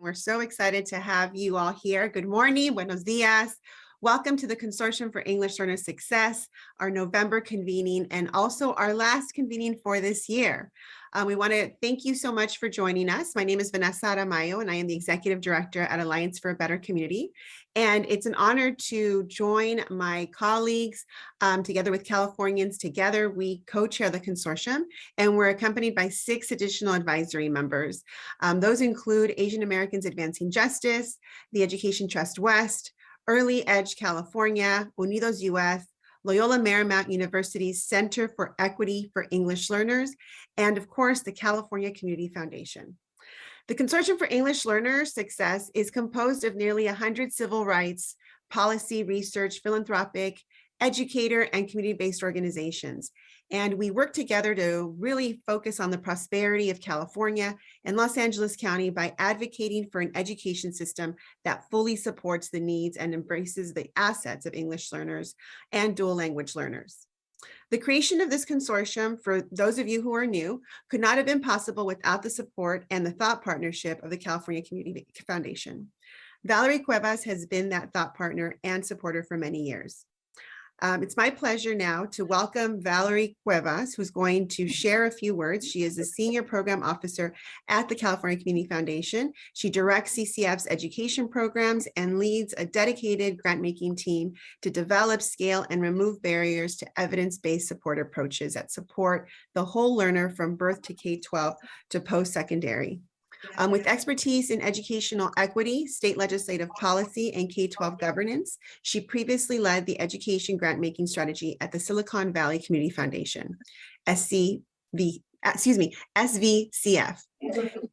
We're so excited to have you all here. Good morning, buenos dias. Welcome to the Consortium for English Learner Success, our November convening, and also our last convening for this year. We want to thank you so much for joining us. My name is Vanessa Aramayo, and I am the Executive Director at Alliance for a Better Community. And it's an honor to join my colleagues together with Californians. Together, we co-chair the consortium, and we're accompanied by 6 additional advisory members. Those include Asian Americans Advancing Justice, the Education Trust West, Early Edge California, Unidos US, Loyola Marymount University's Center for Equity for English Learners, and of course, the California Community Foundation. The Consortium for English Learner Success is composed of nearly 100 civil rights, policy, research, philanthropic, educator, and community-based organizations. And we work together to really focus on the prosperity of California and Los Angeles County by advocating for an education system that fully supports the needs and embraces the assets of English learners and dual language learners. The creation of this consortium, for those of you who are new, could not have been possible without the support and the thought partnership of the California Community Foundation. Valerie Cuevas has been that thought partner and supporter for many years. It's my pleasure now to welcome Valerie Cuevas, who's going to share a few words. She is a senior program officer at the California Community Foundation. She directs CCF's education programs and leads a dedicated grant-making team to develop, scale, and remove barriers to evidence-based support approaches that support the whole learner from birth to K-12 to post-secondary. With expertise in educational equity, state legislative policy, and K-12 governance, she previously led the education grant-making strategy at the Silicon Valley Community Foundation, SVCF.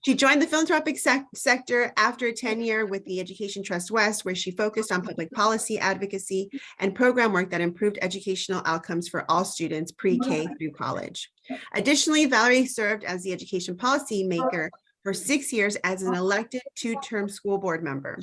She joined the philanthropic sector after a tenure with the Education Trust West, where she focused on public policy advocacy and program work that improved educational outcomes for all students pre-K through college. Additionally, Valerie served as the education policy maker for 6 years as an elected 2-term school board member.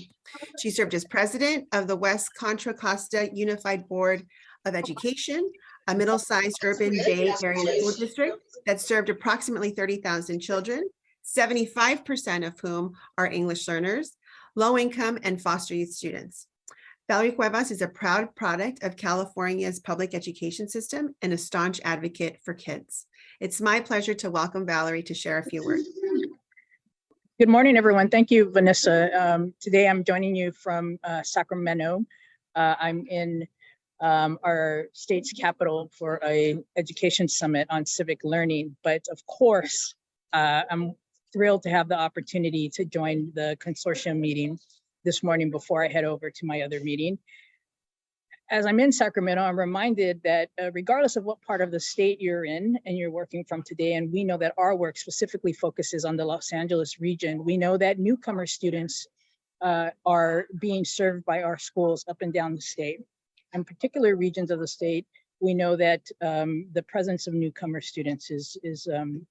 She served as president of the West Contra Costa Unified Board of Education, a middle-sized urban Bay Area school district that served approximately 30,000 children, 75% of whom are English learners, low-income and foster youth students. Valerie Cuevas is a proud product of California's public education system and a staunch advocate for kids. It's my pleasure to welcome Valerie to share a few words. Good morning, everyone. Thank you, Vanessa. Today I'm joining you from Sacramento. I'm in our state's capital for an education summit on civic learning. But of course, I'm thrilled to have the opportunity to join the consortium meeting this morning before I head over to my other meeting. As I'm in Sacramento, I'm reminded that regardless of what part of the state you're in and you're working from today, and we know that our work specifically focuses on the Los Angeles region, we know that newcomer students are being served by our schools up and down the state. In particular regions of the state, we know that the presence of newcomer students is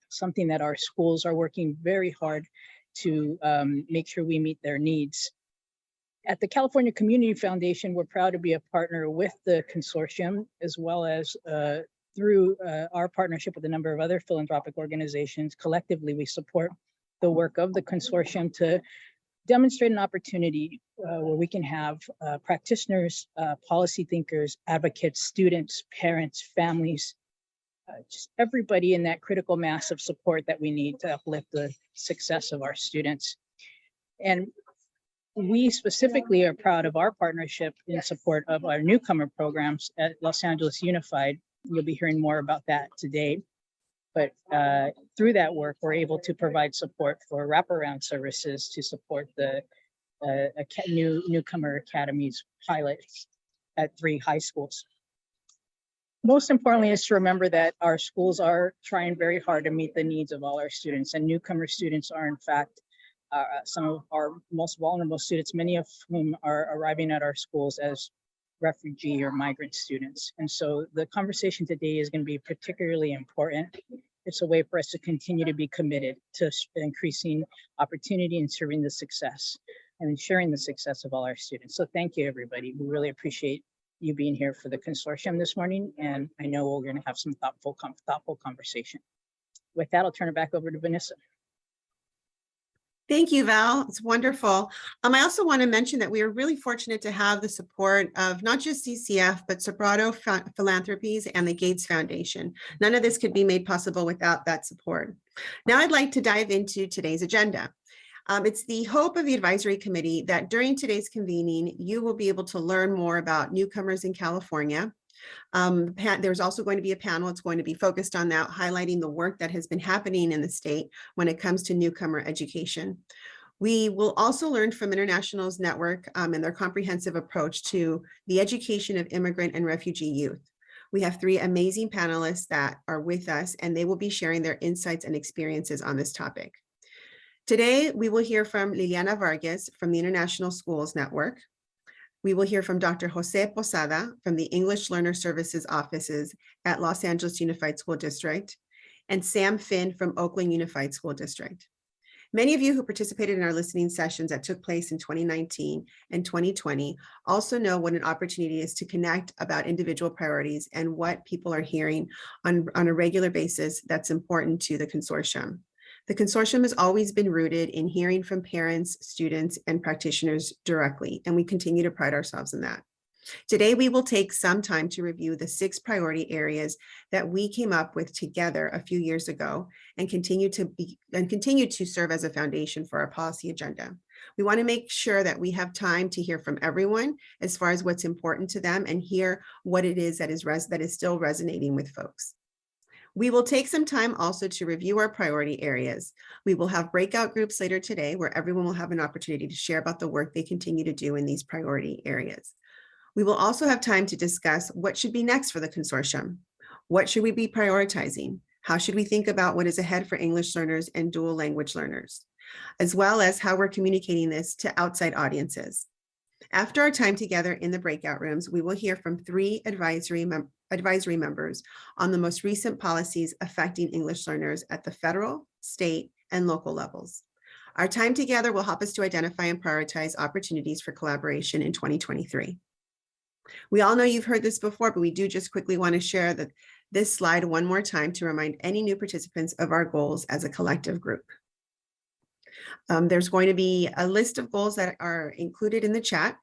something that our schools are working very hard to make sure we meet their needs. At the California Community Foundation, we're proud to be a partner with the consortium, as well as through our partnership with a number of other philanthropic organizations. Collectively, we support the work of the consortium to demonstrate an opportunity where we can have practitioners, policy thinkers, advocates, students, parents, families, just everybody in that critical mass of support that we need to uplift the success of our students. And we specifically are proud of our partnership in support of our newcomer programs at Los Angeles Unified. You'll be hearing more about that today. But through that work, we're able to provide support for wraparound services to support the newcomer academies pilots at 3 high schools. Most importantly is to remember that our schools are trying very hard to meet the needs of all our students, and newcomer students are in fact some of our most vulnerable students, many of whom are arriving at our schools as refugee or migrant students. And so the conversation today is going to be particularly important. It's a way for us to continue to be committed to increasing opportunity and serving the success and ensuring the success of all our students. So thank you, everybody. We really appreciate you being here for the consortium this morning. And I know we're going to have some thoughtful conversation. With that, I'll turn it back over to Vanessa. Thank you, Val. It's wonderful. I also want to mention that we are really fortunate to have the support of not just CCF, but Sobrato Philanthropies and the Gates Foundation. None of this could be made possible without that support. Now I'd like to dive into today's agenda. It's the hope of the advisory committee that during today's convening, you will be able to learn more about newcomers in California. There's also going to be a panel. It's going to be focused on that, highlighting the work that has been happening in the state when it comes to newcomer education. We will also learn from Internationals Network and their comprehensive approach to the education of immigrant and refugee youth. We have three amazing panelists that are with us, and they will be sharing their insights and experiences on this topic. Today, we will hear from Liliana Vargas from the International Schools Network. We will hear from Dr. Jose Posada from the English Learner Services offices at Los Angeles Unified School District, and Sam Finn from Oakland Unified School District. Many of you who participated in our listening sessions that took place in 2019 and 2020 also know what an opportunity is to connect about individual priorities and what people are hearing on a regular basis that's important to the consortium. The consortium has always been rooted in hearing from parents, students, and practitioners directly, and we continue to pride ourselves in that. Today, we will take some time to review the 6 priority areas that we came up with together a few years ago and continue to serve as a foundation for our policy agenda. We want to make sure that we have time to hear from everyone as far as what's important to them and hear what it is that is still resonating with folks. We will take some time also to review our priority areas. We will have breakout groups later today where everyone will have an opportunity to share about the work they continue to do in these priority areas. We will also have time to discuss what should be next for the consortium. What should we be prioritizing? How should we think about what is ahead for English learners and dual language learners, as well as how we're communicating this to outside audiences. After our time together in the breakout rooms, we will hear from 3 advisory members on the most recent policies affecting English learners at the federal, state, and local levels. Our time together will help us to identify and prioritize opportunities for collaboration in 2023. We all know you've heard this before, but we do just quickly want to share this slide one more time to remind any new participants of our goals as a collective group. There's going to be a list of goals that are included in the chat.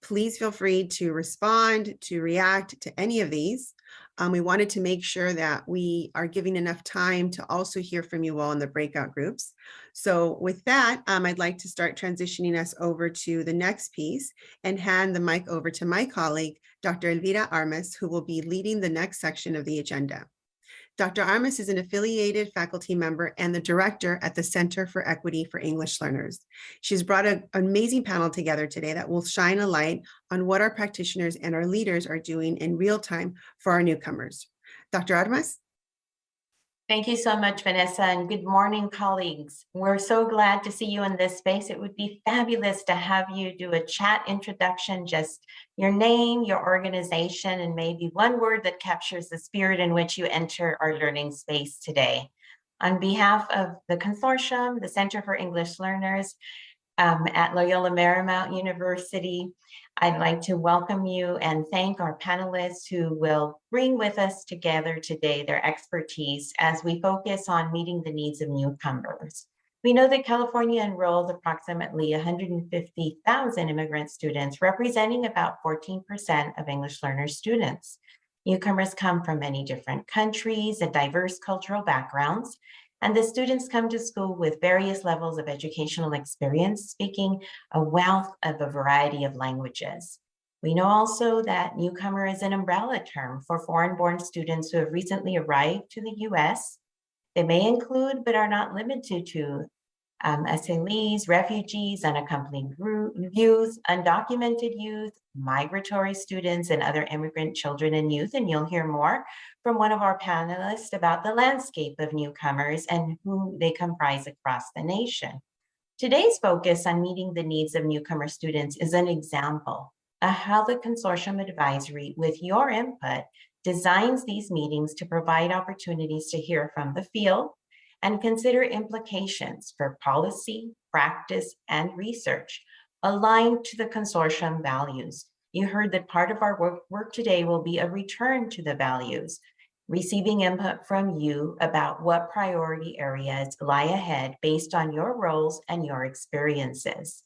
Please feel free to respond, to react to any of these. We wanted to make sure that we are giving enough time to also hear from you all in the breakout groups. So with that, I'd like to start transitioning us over to the next piece and hand the mic over to my colleague, Dr. Elvira Armas, who will be leading the next section of the agenda. Dr. Armas is an affiliated faculty member and the director at the Center for Equity for English Learners. She's brought an amazing panel together today that will shine a light on what our practitioners and our leaders are doing in real time for our newcomers. Dr. Armas? Thank you so much, Vanessa, and good morning, colleagues. We're so glad to see you in this space. It would be fabulous to have you do a chat introduction, just your name, your organization, and maybe one word that captures the spirit in which you enter our learning space today. On behalf of the Consortium, the Center for English Learners at Loyola Marymount University, I'd like to welcome you and thank our panelists who will bring with us together today their expertise as we focus on meeting the needs of newcomers. We know that California enrolls approximately 150,000 immigrant students, representing about 14% of English learner students. Newcomers come from many different countries and diverse cultural backgrounds, and the students come to school with various levels of educational experience, speaking a wealth of a variety of languages. We know also that newcomer is an umbrella term for foreign-born students who have recently arrived to the US. They may include, but are not limited to, asylees, refugees, unaccompanied youth, undocumented youth, migratory students, and other immigrant children and youth. And you'll hear more from one of our panelists about the landscape of newcomers and who they comprise across the nation. Today's focus on meeting the needs of newcomer students is an example of how the Consortium Advisory, with your input, designs these meetings to provide opportunities to hear from the field and consider implications for policy, practice, and research aligned to the consortium values. You heard that part of our work today will be a return to the values. receiving input from you about what priority areas lie ahead based on your roles and your experiences.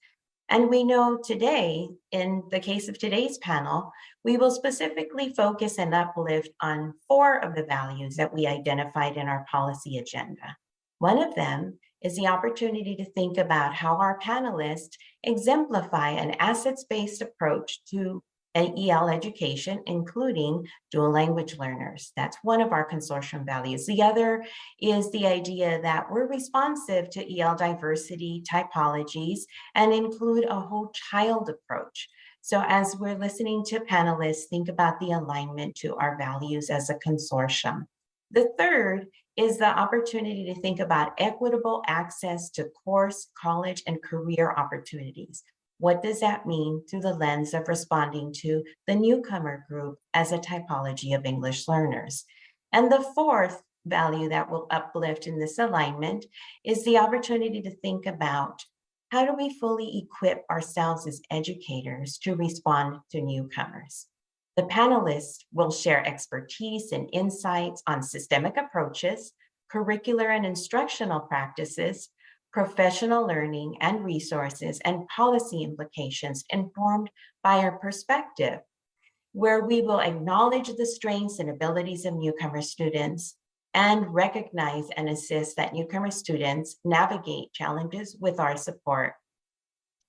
And we know today, in the case of today's panel, we will specifically focus and uplift on 4 of the values that we identified in our policy agenda. One of them is the opportunity to think about how our panelists exemplify an assets-based approach to EL education, including dual language learners. That's one of our consortium values. The other is the idea that we're responsive to EL diversity typologies and include a whole child approach. So as we're listening to panelists, think about the alignment to our values as a consortium. The third is the opportunity to think about equitable access to course, college, and career opportunities. What does that mean through the lens of responding to the newcomer group as a typology of English learners? And the fourth value that will uplift in this alignment is the opportunity to think about how do we fully equip ourselves as educators to respond to newcomers? The panelists will share expertise and insights on systemic approaches, curricular and instructional practices, professional learning and resources, and policy implications informed by our perspective, where we will acknowledge the strengths and abilities of newcomer students and recognize and assist that newcomer students navigate challenges with our support.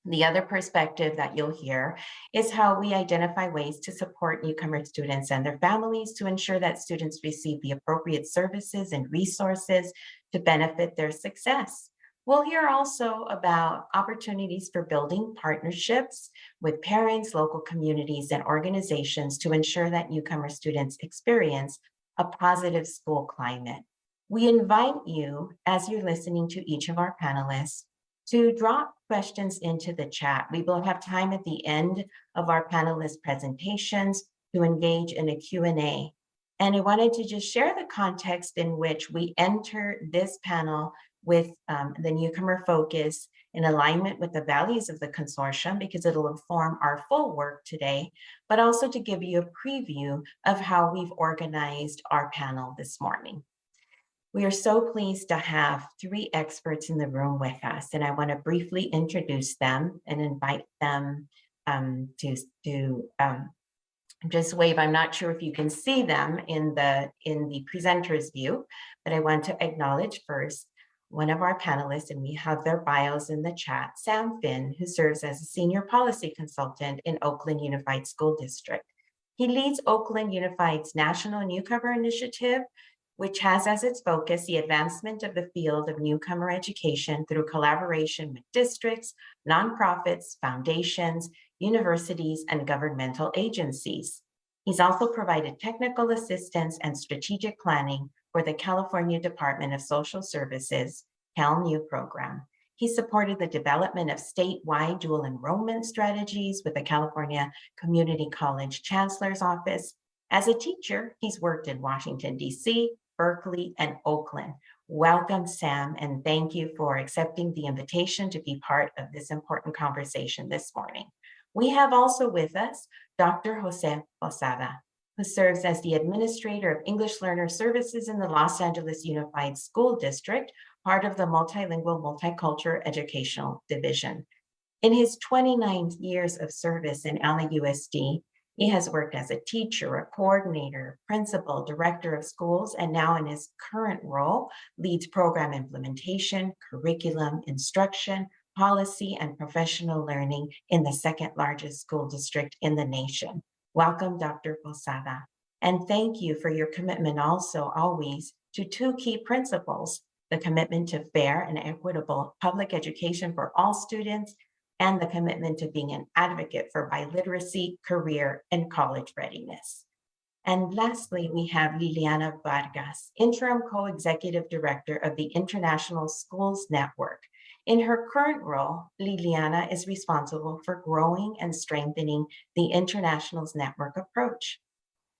The other perspective that you'll hear is how we identify ways to support newcomer students and their families to ensure that students receive the appropriate services and resources to benefit their success. We'll hear also about opportunities for building partnerships with parents, local communities, and organizations to ensure that newcomer students experience a positive school climate. We invite you, as you're listening to each of our panelists, to drop questions into the chat. We will have time at the end of our panelist presentations to engage in a Q&A. And I wanted to just share the context in which we enter this panel with the newcomer focus in alignment with the values of the consortium, because it'll inform our full work today, but also to give you a preview of how we've organized our panel this morning. We are so pleased to have 3 experts in the room with us, and I want to briefly introduce them and invite them to just wave. I'm not sure if you can see them in the presenter's view, but I want to acknowledge first one of our panelists, and we have their bios in the chat, Sam Finn, who serves as a senior policy consultant in Oakland Unified School District. He leads Oakland Unified's National Newcomer Initiative, which has as its focus the advancement of the field of newcomer education through collaboration with districts, nonprofits, foundations, universities, and governmental agencies. He's also provided technical assistance and strategic planning for the California Department of Social Services CalNew program. He supported the development of statewide dual enrollment strategies with the California Community College Chancellor's Office. As a teacher, he's worked in Washington, D.C., Berkeley, and Oakland. Welcome, Sam, and thank you for accepting the invitation to be part of this important conversation this morning. We have also with us Dr. Jose Posada, who serves as the Administrator of English Learner Services in the Los Angeles Unified School District, part of the Multilingual Multicultural Educational Division. In his 29 years of service in LAUSD, he has worked as a teacher, a coordinator, principal, director of schools, and now in his current role, leads program implementation, curriculum, instruction, policy, and professional learning in the 2nd largest school district in the nation. Welcome, Dr. Posada. And thank you for your commitment also always to 2 key principles, the commitment to fair and equitable public education for all students, and the commitment to being an advocate for biliteracy, career, and college readiness. And lastly, we have Liliana Vargas, Interim Co-Executive Director of the International Schools Network. In her current role, Liliana is responsible for growing and strengthening the Internationals Network approach.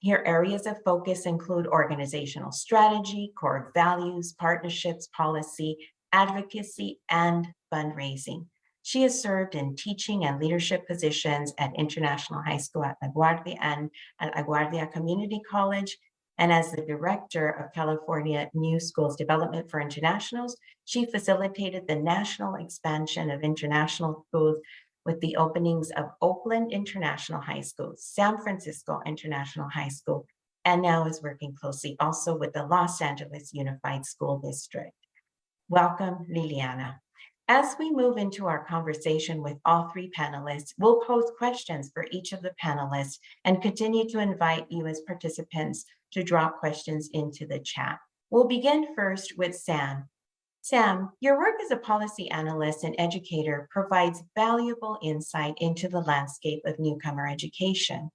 Her areas of focus include organizational strategy, core values, partnerships, policy, advocacy, and fundraising. She has served in teaching and leadership positions at International High School at LaGuardia and at LaGuardia Community College, And as the director of California New Schools Development for Internationals, she facilitated the national expansion of international schools with the openings of Oakland International High School, San Francisco International High School, and now is working closely also with the Los Angeles Unified School District. Welcome, Liliana. As we move into our conversation with all three panelists, we'll pose questions for each of the panelists and continue to invite you as participants to drop questions into the chat. We'll begin first with Sam. Sam, your work as a policy analyst and educator provides valuable insight into the landscape of newcomer education.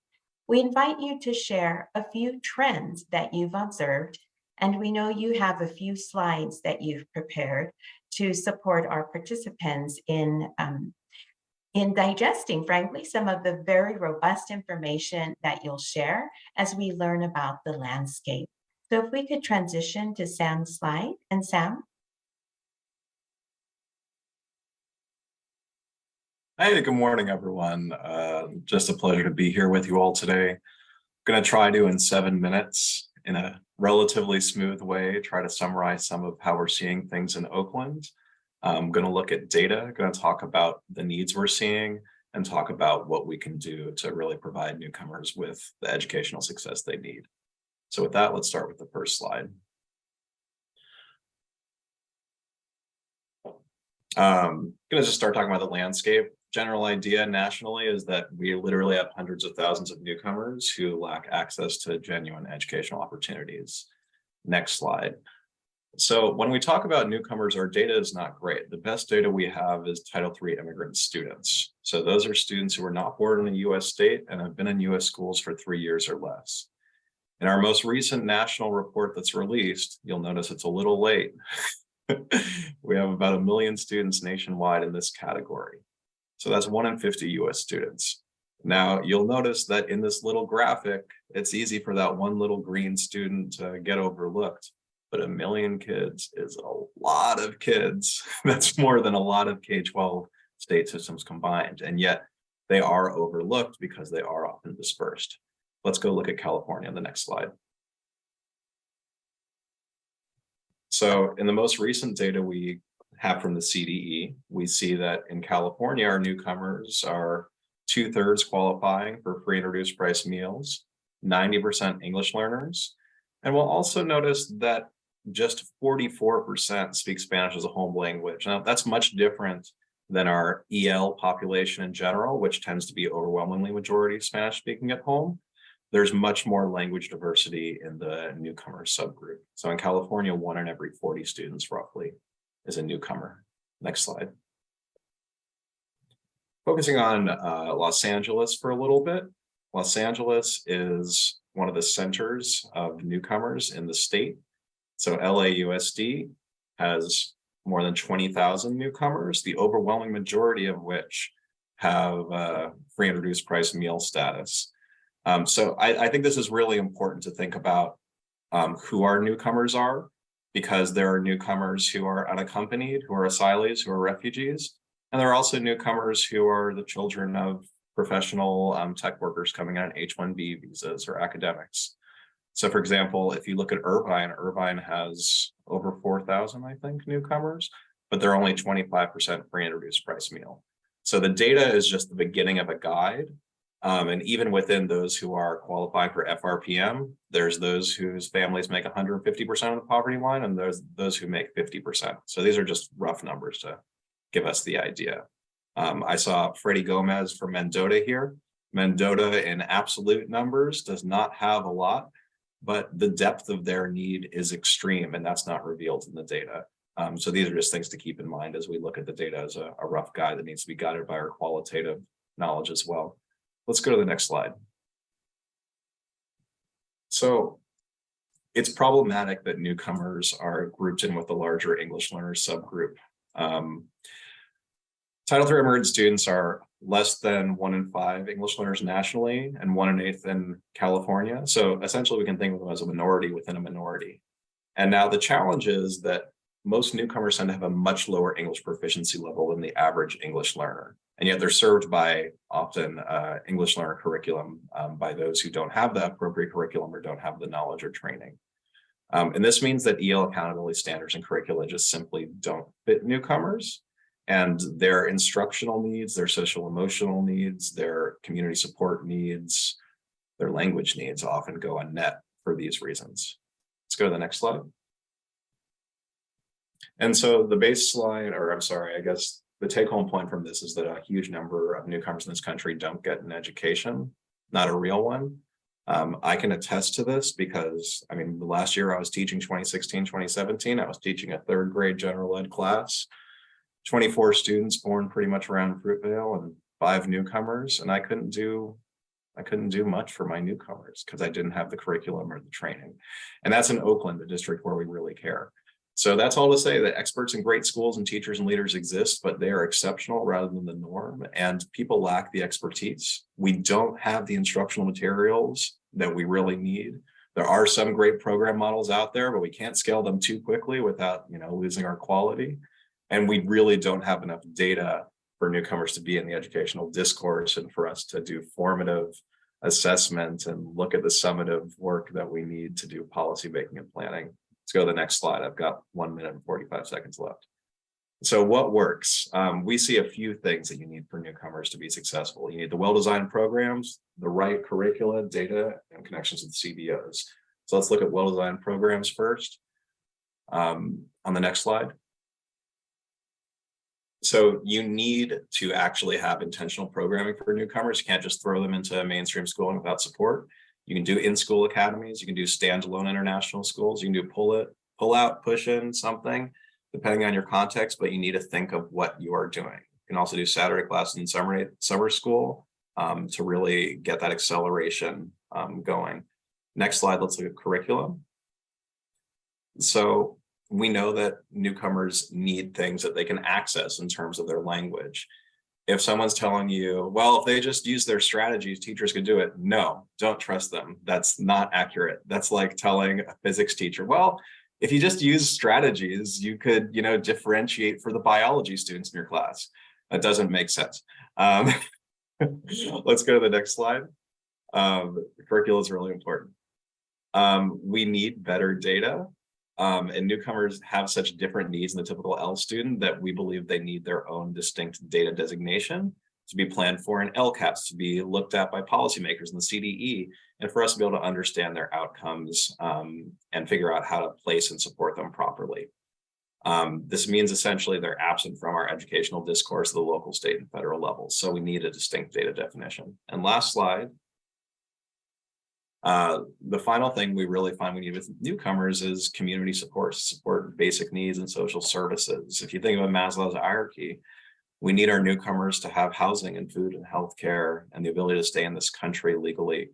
We invite you to share a few trends that you've observed, and we know you have a few slides that you've prepared to support our participants in digesting, frankly, some of the very robust information that you'll share as we learn about the landscape. So if we could transition to Sam's slide. And Sam? Hey, good morning, everyone. Just a pleasure to be here with you all today. I'm going to try to, in 7 minutes, in a relatively smooth way, try to summarize some of how we're seeing things in Oakland. I'm going to look at data, going to talk about the needs we're seeing, and talk about what we can do to really provide newcomers with the educational success they need. So with that, let's start with the first slide. Going to just start talking about the landscape. General idea nationally is that we literally have hundreds of thousands of newcomers who lack access to genuine educational opportunities. Next slide. So when we talk about newcomers, our data is not great. The best data we have is Title III immigrant students. So those are students who are not born in a US state and have been in US schools for 3 years or less. In our most recent national report that's released, you'll notice it's a little late. We have about 1 million students nationwide in this category. So that's 1 in 50 US students. Now, you'll notice that in this little graphic, it's easy for that one little green student to get overlooked, but 1 million kids is a lot of kids. That's more than a lot of K-12 state systems combined, and yet they are overlooked because they are often dispersed. Let's go look at California on the next slide. So in the most recent data we have from the CDE, we see that in California, our newcomers are 2/3 qualifying for free and reduced price meals, 90% English learners. And we'll also notice that just 44% speak Spanish as a home language. Now, that's much different than our EL population in general, which tends to be overwhelmingly majority Spanish speaking at home. There's much more language diversity in the newcomer subgroup. So in California, 1 in every 40 students roughly is a newcomer. Next slide. Focusing on Los Angeles for a little bit. Los Angeles is one of the centers of newcomers in the state. So LAUSD has more than 20,000 newcomers, the overwhelming majority of which have free and reduced price meal status. So I think this is really important to think about who our newcomers are, because there are newcomers who are unaccompanied, who are asylees, who are refugees, and there are also newcomers who are the children of professional tech workers coming on H-1B visas or academics. So for example, if you look at Irvine has over 4,000, I think, newcomers, but they're only 25% free and reduced price meal. So the data is just the beginning of a guide. And even within those who are qualifying for FRPM, there's those whose families make 150% of the poverty line, and there's those who make 50%. So these are just rough numbers to give us the idea. I saw Freddie Gomez from Mendota here. Mendota in absolute numbers does not have a lot, but the depth of their need is extreme, and that's not revealed in the data. So these are just things to keep in mind as we look at the data as a rough guide that needs to be guided by our qualitative knowledge as well. Let's go to the next slide. So it's problematic that newcomers are grouped in with the larger English learners subgroup. Title III immigrant students are less than 1 in 5 English learners nationally and 1 in 8 in California. So essentially we can think of them as a minority within a minority. And now the challenge is that most newcomers tend to have a much lower English proficiency level than the average English learner. And yet they're served by often English learner curriculum by those who don't have the appropriate curriculum or don't have the knowledge or training. And this means that EL accountability standards and curricula just simply don't fit newcomers, and their instructional needs, their social emotional needs, their community support needs, their language needs often go unmet for these reasons. Let's go to the next slide. And so the baseline, or I'm sorry, I guess the take-home point from this is that a huge number of newcomers in this country don't get an education, not a real one. I can attest to this because, I mean, the last year I was teaching 2016, 2017, I was teaching a third grade general ed class, 24 students born pretty much around Fruitvale and 5 newcomers, and I couldn't do much for my newcomers because I didn't have the curriculum or the training. And that's in Oakland, the district where we really care. So that's all to say that experts in great schools and teachers and leaders exist, but they are exceptional rather than the norm, and people lack the expertise. We don't have the instructional materials that we really need. There are some great program models out there, but we can't scale them too quickly without, losing our quality. And we really don't have enough data for newcomers to be in the educational discourse and for us to do formative assessment and look at the summative work that we need to do policy making and planning. Let's go to the next slide. I've got 1 minute and 45 seconds left. So what works? We see a few things that you need for newcomers to be successful. You need the well-designed programs, the right curricula, data, and connections with CBOs. So let's look at well-designed programs first. On the next slide. So you need to actually have intentional programming for newcomers. You can't just throw them into mainstream schooling without support. You can do in-school academies. You can do standalone international schools. You can do pull out, push in, something, depending on your context, but you need to think of what you are doing. You can also do Saturday classes in summer school to really get that acceleration going. Next slide, let's look at curriculum. So we know that newcomers need things that they can access in terms of their language. If someone's telling you, well, if they just use their strategies, teachers could do it. No, don't trust them. That's not accurate. That's like telling a physics teacher, well, if you just use strategies, you could, differentiate for the biology students in your class. That doesn't make sense. Let's go to the next slide. The curriculum is really important. We need better data. And newcomers have such different needs than the typical L student that we believe they need their own distinct data designation to be planned for in LCAPs, to be looked at by policymakers in the CDE, and for us to be able to understand their outcomes and figure out how to place and support them properly. This means essentially they're absent from our educational discourse at the local, state, and federal levels. So we need a distinct data definition. And last slide. The final thing we really find we need with newcomers is community support to support basic needs and social services. If you think of Maslow's hierarchy, we need our newcomers to have housing and food and healthcare and the ability to stay in this country legally.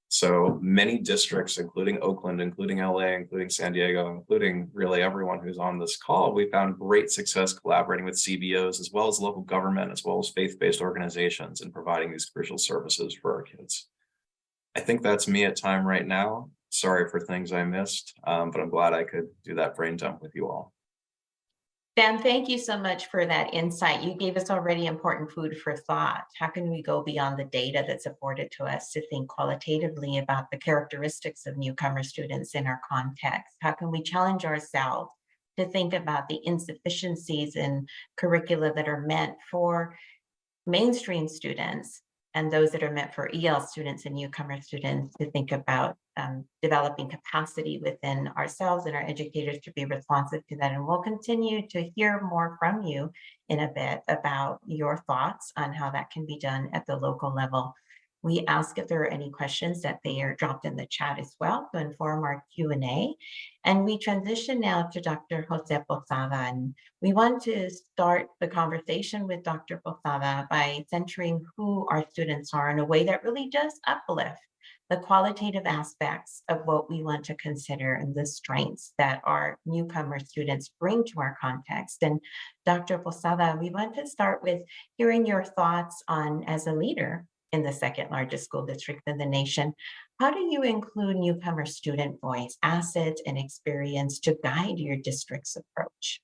So many districts, including Oakland, including LA, including San Diego, including really everyone who's on this call, we found great success collaborating with CBOs as well as local government, as well as faith-based organizations in providing these crucial services for our kids. I think that's me at time right now. Sorry for things I missed, but I'm glad I could do that brain dump with you all. Dan, thank you so much for that insight. You gave us already important food for thought. How can we go beyond the data that's afforded to us to think qualitatively about the characteristics of newcomer students in our context? How can we challenge ourselves to think about the insufficiencies in curricula that are meant for mainstream students and those that are meant for EL students and newcomer students, to think about developing capacity within ourselves and our educators to be responsive to that. And we'll continue to hear more from you in a bit about your thoughts on how that can be done at the local level. We ask if there are any questions that they are dropped in the chat as well to inform our Q&A. And we transition now to Dr. Jose Posada. And we want to start the conversation with Dr. Posada by centering who our students are in a way that really does uplift the qualitative aspects of what we want to consider and the strengths that our newcomer students bring to our context. And Dr. Posada, we want to start with hearing your thoughts on, as a leader in the second largest school district in the nation, how do you include newcomer student voice, assets, and experience to guide your district's approach?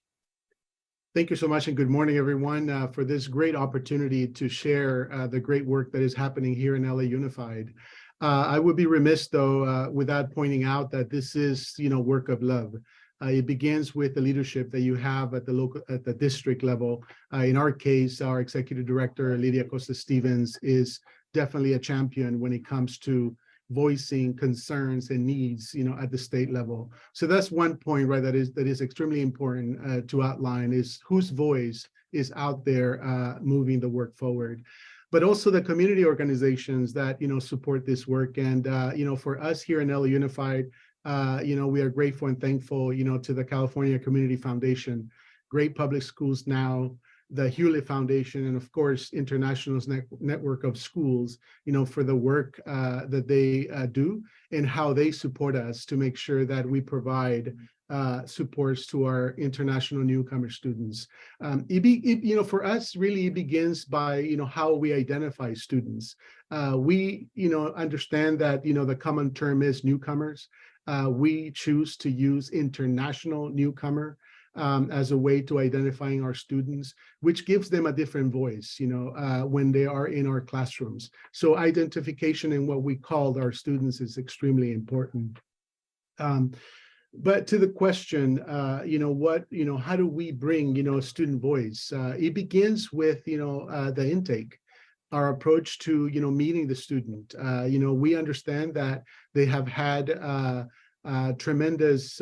Thank you so much, and good morning, everyone, for this great opportunity to share the great work that is happening here in LA Unified. I would be remiss, though, without pointing out that this is, work of love. It begins with the leadership that you have at the district level. In our case, our executive director, Lydia Costa-Stevens, is definitely a champion when it comes to voicing concerns and needs, at the state level. So that's one point, right, that is extremely important to outline, is whose voice is out there moving the work forward. But also the community organizations that, support this work. And, for us here in LA Unified, we are grateful and thankful, to the California Community Foundation, Great Public Schools Now, the Hewlett Foundation, and of course, International's network of schools, for the work that they do and how they support us to make sure that we provide supports to our international newcomer students. For us, really, it begins by, how we identify students. We, understand that, the common term is newcomers. We choose to use international newcomer as a way to identifying our students, which gives them a different voice, when they are in our classrooms. So identification in what we call our students is extremely important. But to the question, how do we bring, a student voice? It begins with, the intake. Our approach to, meeting the student. We understand that they have had tremendous,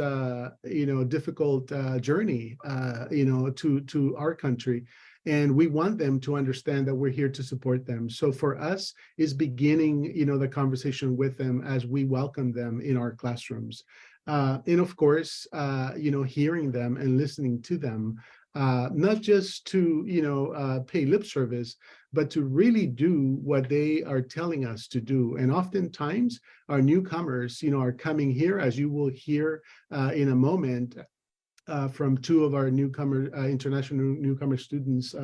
difficult journey, to our country. And we want them to understand that we're here to support them. So for us, is beginning, the conversation with them as we welcome them in our classrooms. And of course, hearing them and listening to them, not just to, pay lip service, but to really do what they are telling us to do. And oftentimes our newcomers, are coming here, as you will hear in a moment, from two of our international newcomer students'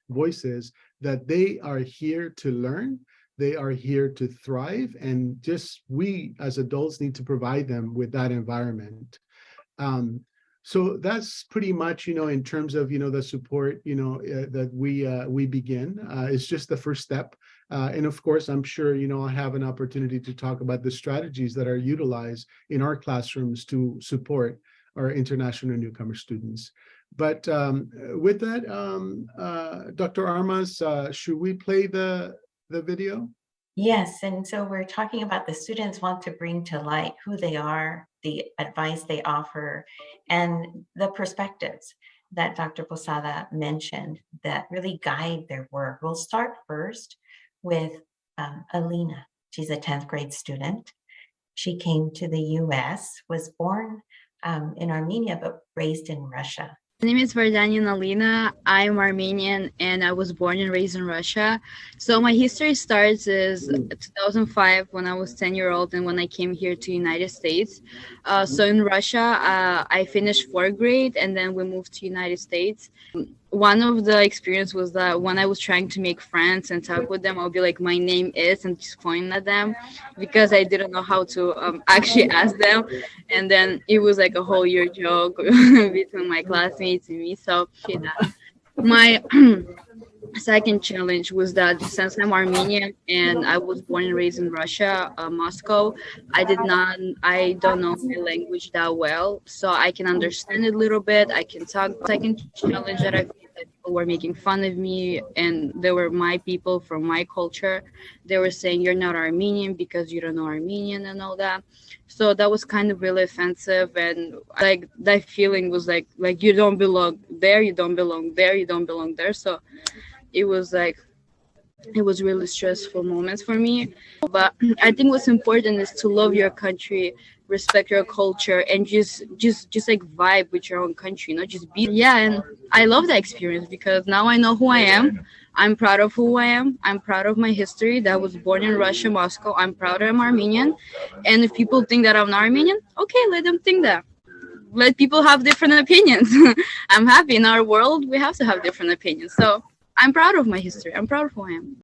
voices, that they are here to learn, they are here to thrive, and just we as adults need to provide them with that environment. So that's pretty much, in terms of, the support, that we begin. It's just the first step. And of course, I'm sure, I'll have an opportunity to talk about the strategies that are utilized in our classrooms to support our international newcomer students. But with that, Dr. Armas, should we play the video? Yes, and so we're talking about the students want to bring to light who they are, the advice they offer, and the perspectives that Dr. Posada mentioned that really guide their work. We'll start first with Alina. She's a 10th grade student. She came to the US, was born in Armenia, but raised in Russia. My name is Vardanian Alina. I'm Armenian and I was born and raised in Russia. So my history starts is 2005 when I was 10-year-old and when I came here to United States. So in Russia, I finished 4th grade and then we moved to United States. One of the experience was that when I was trying to make friends and talk with them, I'll be like, my name is, and just point at them because I didn't know how to actually ask them. And then it was like a whole year joke between my classmates and me. So my second challenge was that since I'm Armenian and I was born and raised in Russia, Moscow, I don't know my language that well. So I can understand it a little bit. I can talk. Second challenge that I feel that people were making fun of me and they were my people from my culture. They were saying, you're not Armenian because you don't know Armenian and all that. So that was kind of really offensive. And like that feeling was like you don't belong there, you don't belong there, you don't belong there. So it was really stressful moments for me. But I think what's important is to love your country, respect your culture, and just like vibe with your own country, not just be. Yeah, and I love that experience because now I know who I am. I'm proud of who I am. I'm proud of my history that I was born in Russia, Moscow. I'm proud I'm Armenian. And if people think that I'm not Armenian, okay, let them think that. Let people have different opinions. I'm happy in our world, we have to have different opinions. So I'm proud of my history. I'm proud of who I am.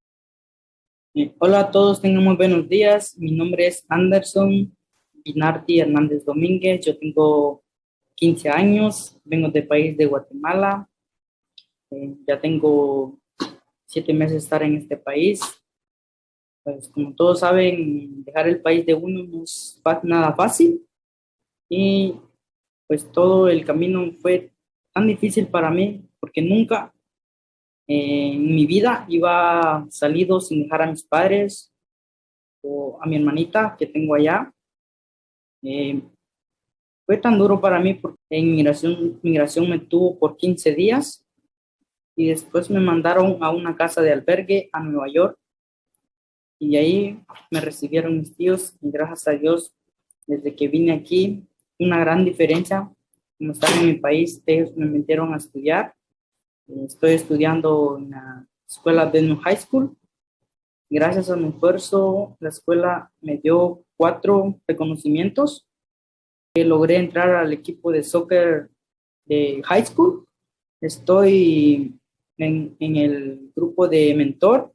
Hola a todos, tengan muy buenos días. Mi nombre es Anderson Pinarti Hernández Domínguez. Yo tengo 15 años, vengo del país de Guatemala. Ya tengo 7 meses de estar en este país. Pues como todos saben, dejar el país de uno no es nada fácil y pues todo el camino fue tan difícil para mí porque nunca en mi vida iba salido sin dejar a mis padres o a mi hermanita que tengo allá. Eh, Fue tan duro para mí porque migración me tuvo por 15 días y después me mandaron a una casa de albergue a Nueva York y ahí me recibieron mis tíos y gracias a Dios, desde que vine aquí, una gran diferencia. Como estaba en mi país, ellos me metieron a estudiar. Estoy estudiando en la escuela de High School. Gracias a mi esfuerzo, la escuela me dio 4 reconocimientos. Logré entrar al equipo de soccer de high school. Estoy en el grupo de mentor.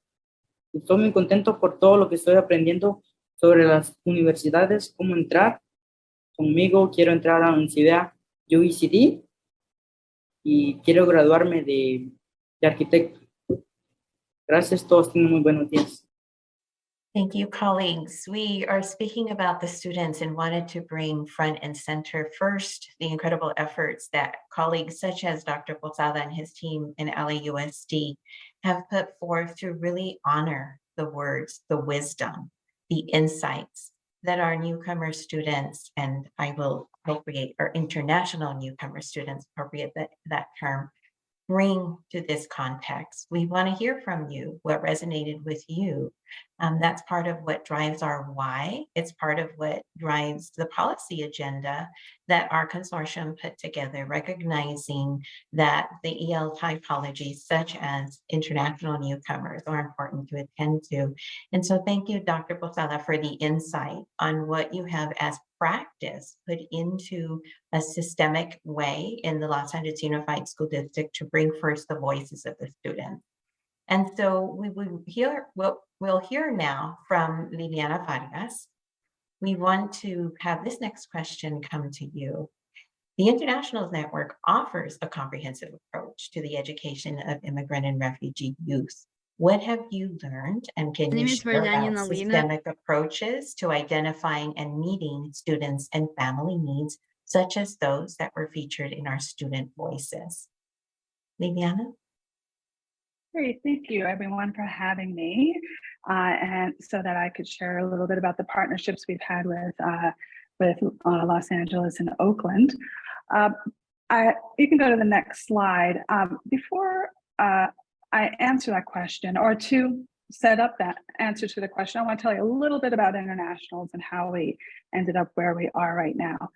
Estoy muy contento por todo lo que estoy aprendiendo sobre las universidades, cómo entrar. Conmigo quiero entrar a la Universidad UECD y quiero graduarme de arquitecto. Gracias, todos tienen muy buenos días. Thank you, colleagues. We are speaking about the students and wanted to bring front and center first the incredible efforts that colleagues such as Dr. Posada and his team in LAUSD have put forth to really honor the words, the wisdom, the insights that our newcomer students, and I will appropriate, our international newcomer students, appropriate that term, bring to this context. We want to hear from you, what resonated with you. That's part of what drives our why. It's part of what drives the policy agenda that our consortium put together, recognizing that the EL typologies, such as international newcomers, are important to attend to. And so thank you, Dr. Posada, for the insight on what you have as practice put into a systemic way in the Los Angeles Unified School District to bring first the voices of the students. And so we'll hear now from Liliana Vargas. We want to have this next question come to you. The Internationals Network offers a comprehensive approach to the education of immigrant and refugee youth. What have you learned, and can My you name is share Verdania about Nalina. systemic approaches to identifying and meeting students and family needs, such as those that were featured in our student voices? Liliana? Great, thank you everyone for having me, and so that I could share a little bit about the partnerships we've had with Los Angeles and Oakland. You can go to the next slide. Before I answer that question, or to set up that answer to the question, I want to tell you a little bit about internationals and how we ended up where we are right now.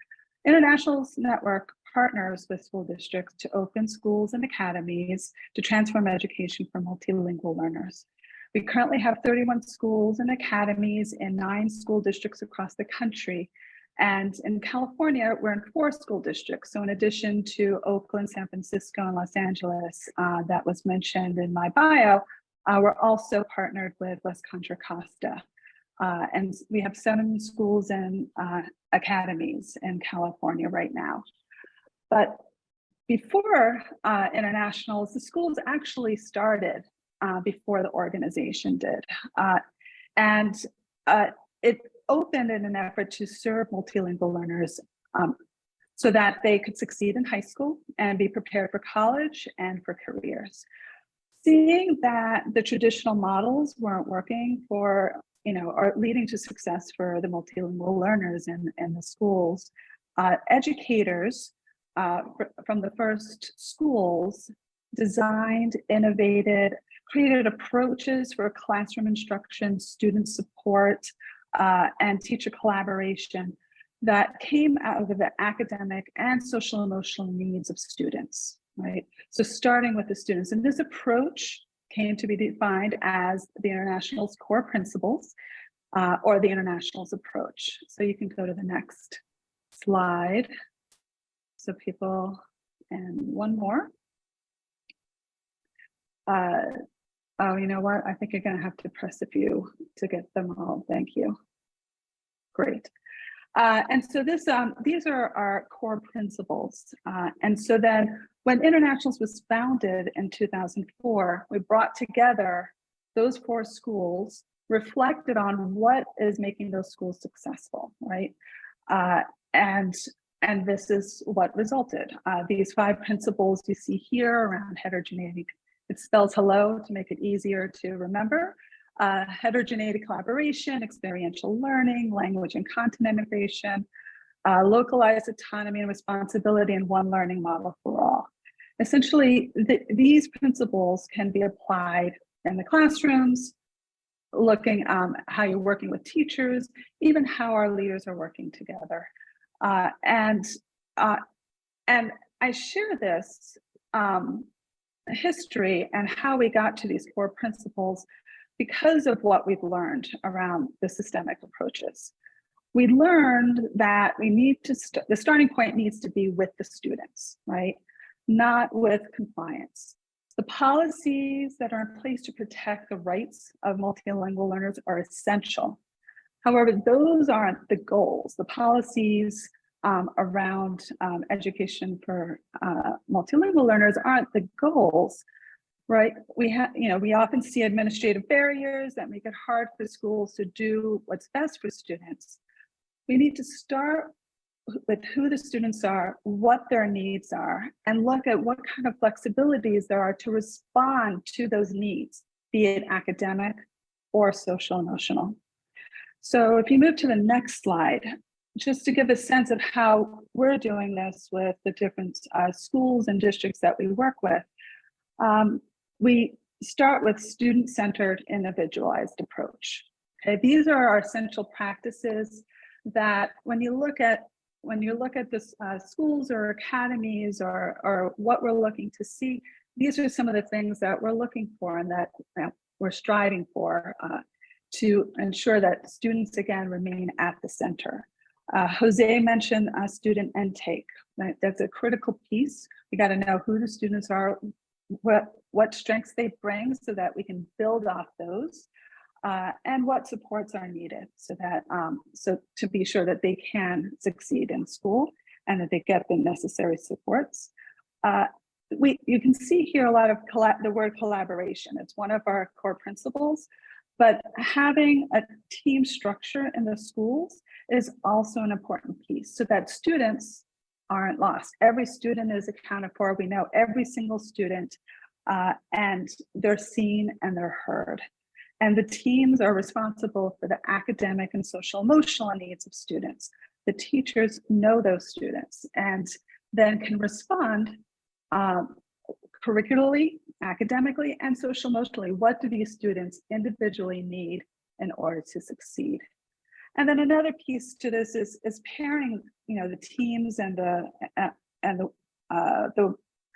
Internationals Network partners with school districts to open schools and academies to transform education for multilingual learners. We currently have 31 schools and academies in 9 school districts across the country. And in California, we're in 4 school districts. So in addition to Oakland, San Francisco, and Los Angeles, that was mentioned in my bio, we're also partnered with West Contra Costa. And we have 7 schools and academies in California right now. But before internationals, the schools actually started before the organization did. And it opened in an effort to serve multilingual learners so that they could succeed in high school and be prepared for college and for careers. Seeing that the traditional models weren't working for, or leading to success for the multilingual learners in the schools, educators from the first schools designed, innovated, created approaches for classroom instruction, student support, and teacher collaboration that came out of the academic and social emotional needs of students, right? So starting with the students, and this approach came to be defined as the Internationals core principles, or the Internationals approach. So you can go to the next slide. So people, and one more. Oh, you know what? I think you're going to have to press a few to get them all. Thank you. Great. And so these are our core principles. And so then when Internationals was founded in 2004, we brought together those 4 schools, reflected on what is making those schools successful, right? And this is what resulted. These 5 principles you see here around heterogeneity. It spells hello to make it easier to remember. Heterogeneity collaboration, experiential learning, language and content integration, localized autonomy and responsibility, and one learning model for all. Essentially, these principles can be applied in the classrooms, looking how you're working with teachers, even how our leaders are working together. And I share this history and how we got to these 4 principles because of what we've learned around the systemic approaches. We learned that we need to, the starting point needs to be with the students, right? Not with compliance. The policies that are in place to protect the rights of multilingual learners are essential. However, those aren't the goals. The policies around education for multilingual learners aren't the goals. Right, we often see administrative barriers that make it hard for schools to do what's best for students. We need to start with who the students are, what their needs are, and look at what kind of flexibilities there are to respond to those needs, be it academic or social emotional. So if you move to the next slide, just to give a sense of how we're doing this with the different schools and districts that we work with. We start with student-centered, individualized approach. Okay, these are our essential practices that when you look at this schools or academies or what we're looking to see, these are some of the things that we're looking for and that we're striving for to ensure that students again remain at the center. Jose mentioned student intake. Right? That's a critical piece. We got to know who the students are, what strengths they bring so that we can build off those, and what supports are needed so that so to be sure that they can succeed in school and that they get the necessary supports. You can see here a lot of the word collaboration. It's one of our core principles, but having a team structure in the schools is also an important piece so that students aren't lost. Every student is accounted for. We know every single student and they're seen and they're heard. And the teams are responsible for the academic and social emotional needs of students. The teachers know those students and then can respond curricularly, academically, and social emotionally. What do these students individually need in order to succeed? And then another piece to this is pairing, the teams and the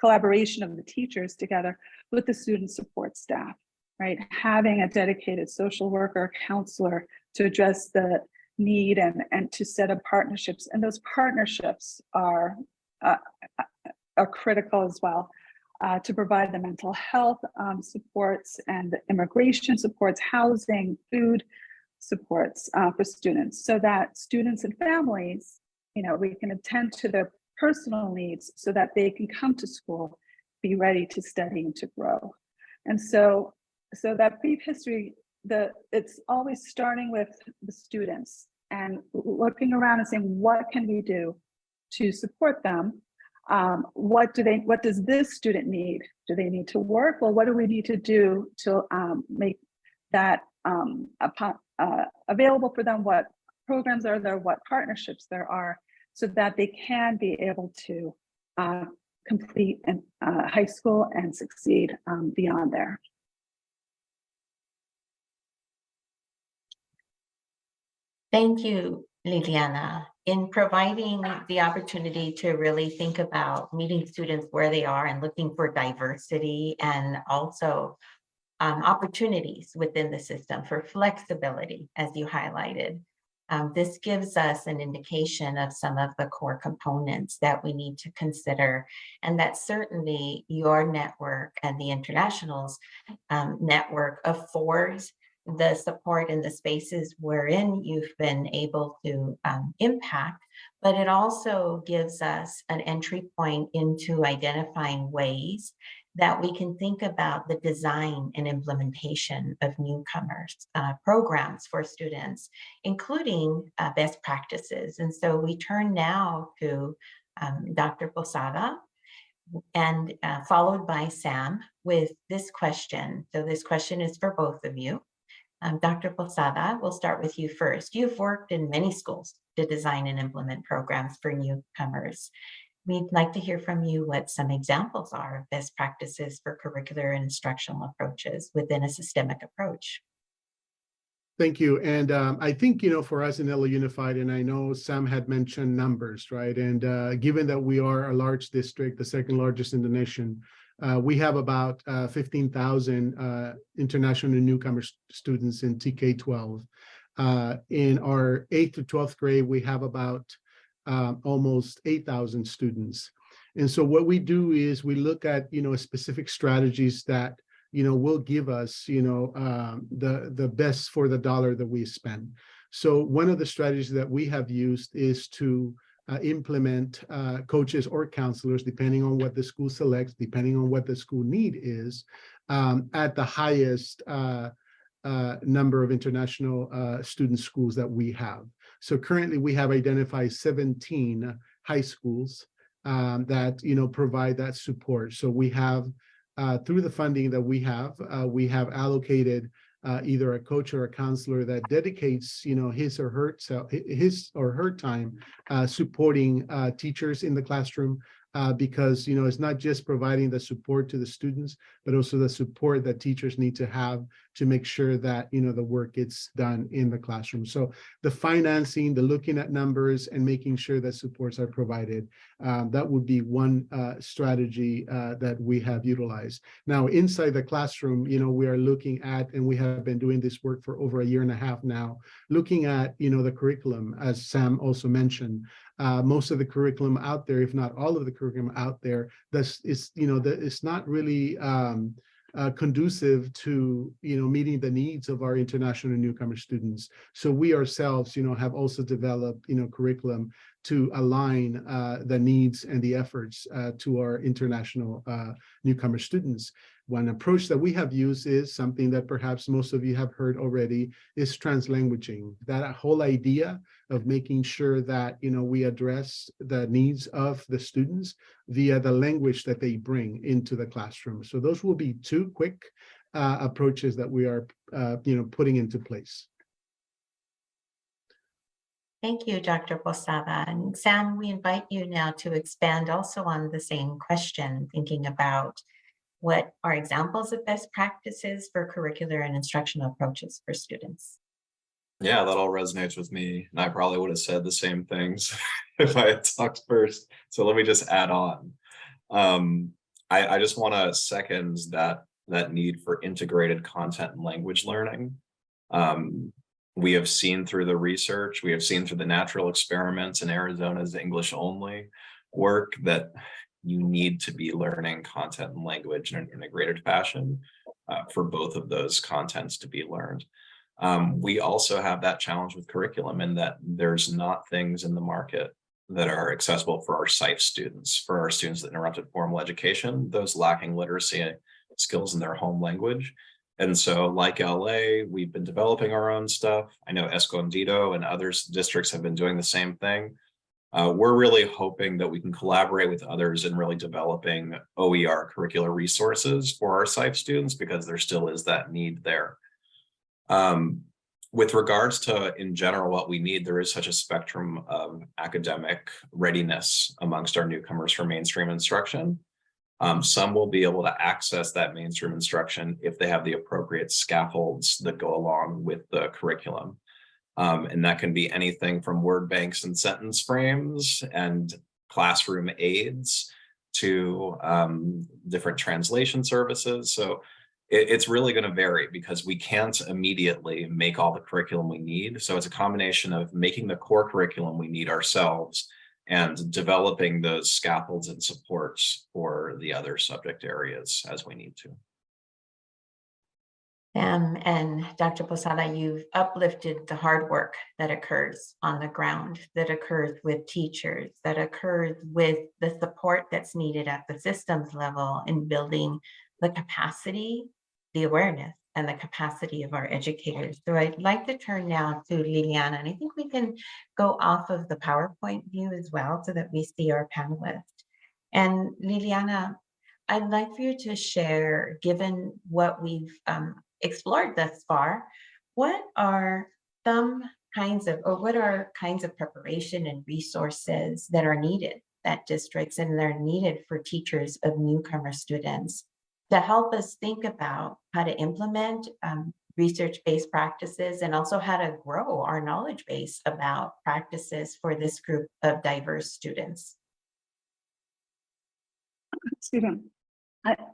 collaboration of the teachers together with the student support staff, right? Having a dedicated social worker, counselor to address the need and to set up partnerships. And those partnerships are critical as well to provide the mental health supports and the immigration supports, housing, food supports for students so that students and families, we can attend to their personal needs so that they can come to school, be ready to study and to grow. And so that brief history, it's always starting with the students and looking around and saying, what can we do to support them? What does this student need? Do they need to work? Well, what do we need to do to make that available for them? What programs are there? What partnerships there are so that they can be able to complete high school and succeed beyond there. Thank you, Liliana. In providing the opportunity to really think about meeting students where they are and looking for diversity and also opportunities within the system for flexibility, as you highlighted. This gives us an indication of some of the core components that we need to consider, and that certainly your network and the Internationals network affords the support and the spaces wherein you've been able to impact, but it also gives us an entry point into identifying ways that we can think about the design and implementation of newcomers programs for students, including best practices. And so we turn now to Dr. Posada, and followed by Sam with this question. So this question is for both of you. Dr. Posada, we'll start with you first. You've worked in many schools to design and implement programs for newcomers. We'd like to hear from you what some examples are of best practices for curricular and instructional approaches within a systemic approach. Thank you. And I think, for us in LA Unified, and I know Sam had mentioned numbers, right? And given that we are a large district, the second largest in the nation, we have about 15,000 international newcomer students in TK-12. In our 8th to 12th grade, we have about almost 8,000 students. And so what we do is we look at, specific strategies that will give us, the best for the dollar that we spend. So one of the strategies that we have used is to implement coaches or counselors, depending on what the school selects, depending on what the school need is, at the highest number of international student schools that we have. So currently we have identified 17 high schools that, provide that support. So we have through the funding that we have allocated either a coach or a counselor that dedicates, his or her time supporting teachers in the classroom, because, it's not just providing the support to the students, but also the support that teachers need to have to make sure that, the work gets done in the classroom. So the financing, the looking at numbers and making sure that supports are provided, that would be one strategy that we have utilized. Now, inside the classroom, we are looking at, and we have been doing this work for over a year and a half now, looking at, the curriculum, as Sam also mentioned. Most of the curriculum out there, if not all of the curriculum out there, it's not really conducive to meeting the needs of our international newcomer students. So we ourselves have also developed curriculum to align the needs and the efforts to our international newcomer students. One approach that we have used is something that perhaps most of you have heard already, is translanguaging. That whole idea of making sure that we address the needs of the students via the language that they bring into the classroom. So those will be two quick approaches that we are putting into place. Thank you, Dr. Posada. And Sam, we invite you now to expand also on the same question, thinking about what are examples of best practices for curricular and instructional approaches for students. Yeah, that all resonates with me. And I probably would have said the same things if I had talked first. So let me just add on. I just want to second that need for integrated content and language learning. We have seen through the research, we have seen through the natural experiments in Arizona's English only work that you need to be learning content and language in an integrated fashion for both of those contents to be learned. We also have that challenge with curriculum in that there's not things in the market that are accessible for our SIFE students, for our students that interrupted formal education, those lacking literacy skills in their home language. And so like LA, we've been developing our own stuff. I know Escondido and other districts have been doing the same thing. We're really hoping that we can collaborate with others in really developing OER curricular resources for our SIFE students, because there still is that need there. With regards to, in general, what we need, there is such a spectrum of academic readiness amongst our newcomers for mainstream instruction. Some will be able to access that mainstream instruction if they have the appropriate scaffolds that go along with the curriculum. And that can be anything from word banks and sentence frames and classroom aids to different translation services. So it's really going to vary because we can't immediately make all the curriculum we need. So it's a combination of making the core curriculum we need ourselves and developing those scaffolds and supports for the other subject areas as we need to. And Dr. Posada, you've uplifted the hard work that occurs on the ground, that occurs with teachers, that occurs with the support that's needed at the systems level in building the capacity, the awareness, and the capacity of our educators. So I'd like to turn now to Liliana, and I think we can go off of the PowerPoint view as well so that we see our panelists. And Liliana, I'd like for you to share, given what we've explored thus far, what are some kinds of, or what are kinds of preparation and resources that are needed at districts and they're needed for teachers of newcomer students to help us think about how to implement research-based practices and also how to grow our knowledge base about practices for this group of diverse students? Excuse me.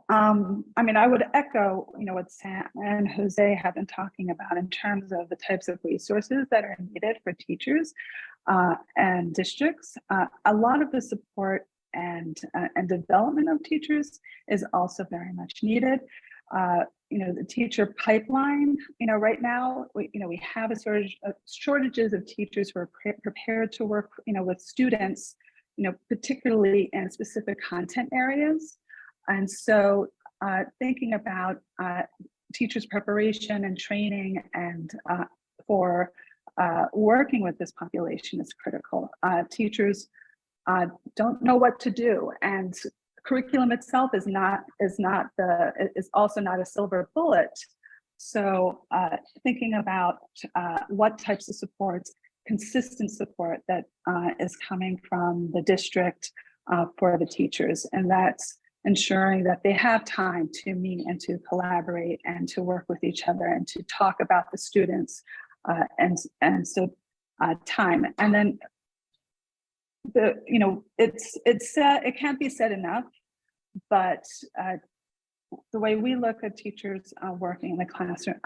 I mean, I would echo, what Sam and Jose have been talking about in terms of the types of resources that are needed for teachers and districts. A lot of the support and development of teachers is also very much needed. The teacher pipeline, right now, we have a sort of shortages of teachers who are prepared to work, with students, particularly in specific content areas. And so thinking about teachers' preparation and training and for working with this population is critical. Teachers don't know what to do, and curriculum itself is also not a silver bullet. So thinking about what types of supports, consistent support that is coming from the district for the teachers, and that's ensuring that they have time to meet and to collaborate and to work with each other and to talk about the students and so time. And then it can't be said enough, but the way we look at teachers working in the classroom,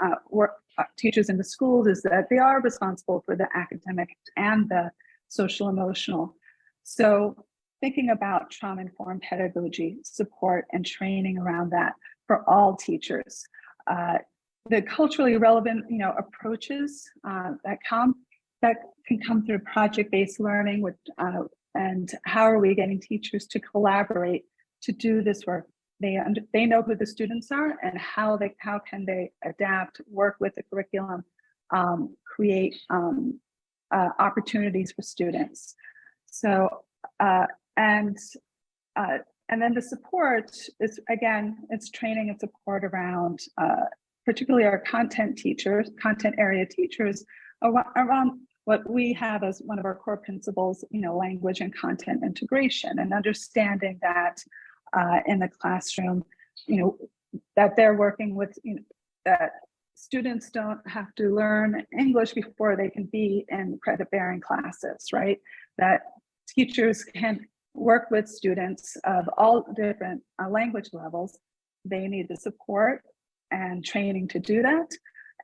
teachers in the schools, is that they are responsible for the academic and the social emotional. So thinking about trauma-informed pedagogy, support, and training around that for all teachers. The culturally relevant, approaches that can come through project-based learning, and how are we getting teachers to collaborate to do this work? They know who the students are and how can they adapt, work with the curriculum, create opportunities for students. So and then the support is, again, it's training and support around particularly our content area teachers around what we have as one of our core principles, language and content integration, and understanding that in the classroom, that they're working with, that students don't have to learn English before they can be in credit-bearing classes, right? That teachers can work with students of all different language levels. They need the support and training to do that,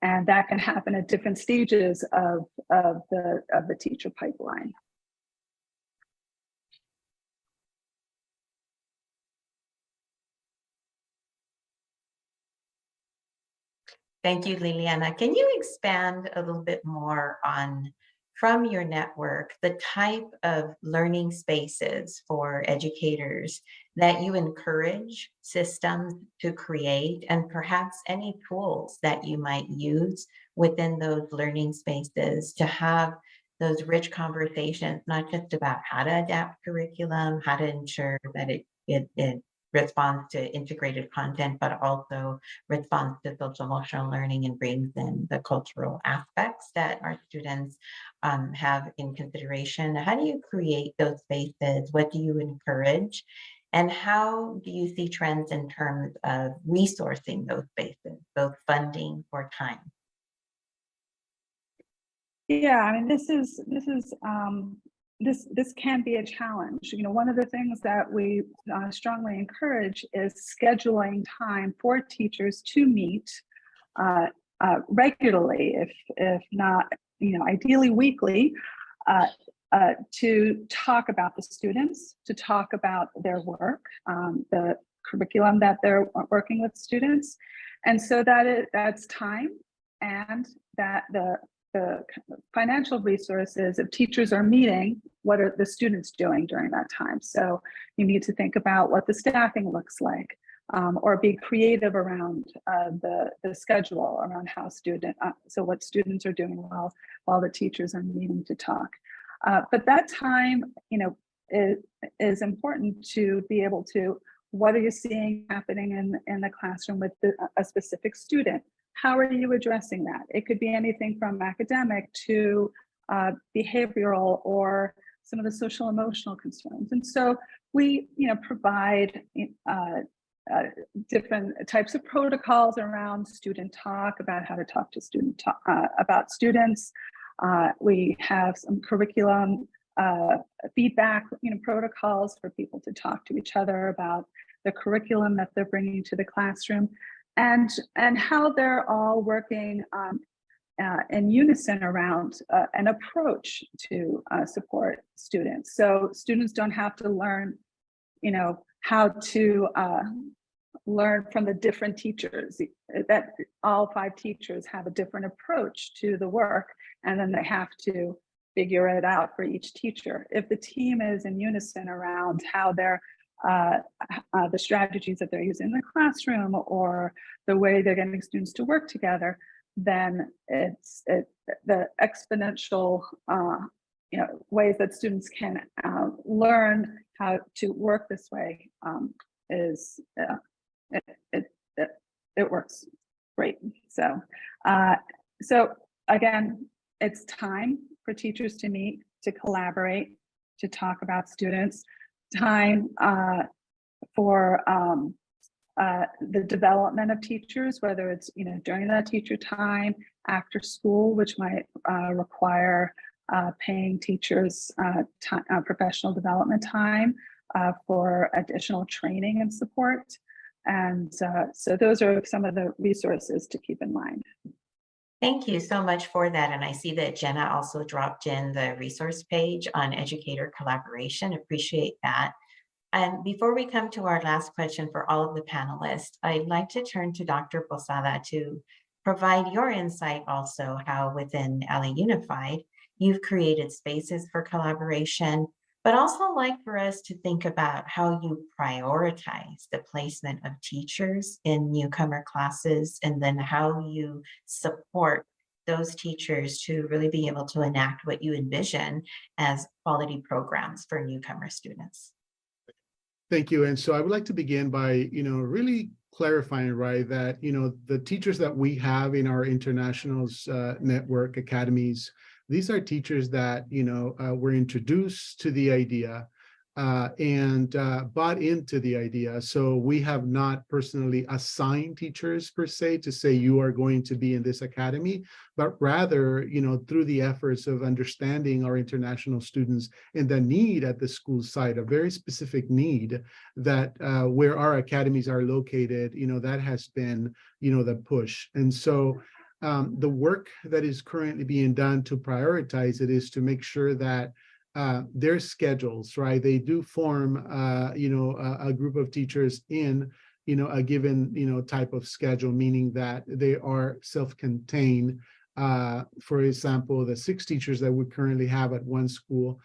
and that can happen at different stages of the teacher pipeline. Thank you, Liliana. Can you expand a little bit more on, from your network, the type of learning spaces for educators that you encourage systems to create, and perhaps any tools that you might use within those learning spaces to have those rich conversations, not just about how to adapt curriculum, how to ensure that it responds to integrated content, but also responds to social emotional learning and brings in the cultural aspects that our students have in consideration. How do you create those spaces? What do you encourage? And how do you see trends in terms of resourcing those spaces, both funding or time? Yeah, I mean, this can be a challenge. One of the things that we strongly encourage is scheduling time for teachers to meet regularly, if not, ideally weekly, to talk about the students, to talk about their work, the curriculum that they're working with students, And so that's time, and that the financial resources of teachers are meeting, what are the students doing during that time? So you need to think about what the staffing looks like, or be creative around the schedule around how so what students are doing while the teachers are meeting to talk. But that time, is important to be able to, what are you seeing happening in the classroom with a specific student? How are you addressing that? It could be anything from academic to behavioral or some of the social emotional concerns. And so we, provide different types of protocols around student talk, about how to talk to about students. We have some curriculum feedback, protocols for people to talk to each other about the curriculum that they're bringing to the classroom, and how they're all working in unison around an approach to support students. So students don't have to learn, how to learn from the different teachers, that all 5 teachers have a different approach to the work, and then they have to figure it out for each teacher. If the team is in unison around how they're the strategies that they're using in the classroom, or the way they're getting students to work together, then it's the exponential ways that students can learn how to work this way is it works great. So again, it's time for teachers to meet, to collaborate, to talk about students, time for the development of teachers, whether it's during that teacher time, after school, which might require paying teachers professional development time for additional training and support. And so those are some of the resources to keep in mind. Thank you so much for that. And I see that Jenna also dropped in the resource page on educator collaboration. Appreciate that. And before we come to our last question for all of the panelists, I'd like to turn to Dr. Posada to provide your insight also how within LA Unified, you've created spaces for collaboration, but also like for us to think about how you prioritize the placement of teachers in newcomer classes, and then how you support those teachers to really be able to enact what you envision as quality programs for newcomer students. Thank you. And so I would like to begin by, really clarifying, right, that, the teachers that we have in our internationals network academies, these are teachers that, were introduced to the idea and bought into the idea. So we have not personally assigned teachers per se to say you are going to be in this academy, but rather, through the efforts of understanding our international students and the need at the school site, a very specific need that where our academies are located, that has been, the push. And so the work that is currently being done to prioritize it is to make sure that their schedules, right? They do form, a group of teachers in, a given, type of schedule, meaning that they are self-contained. For example, the 6 teachers that we currently have at one school,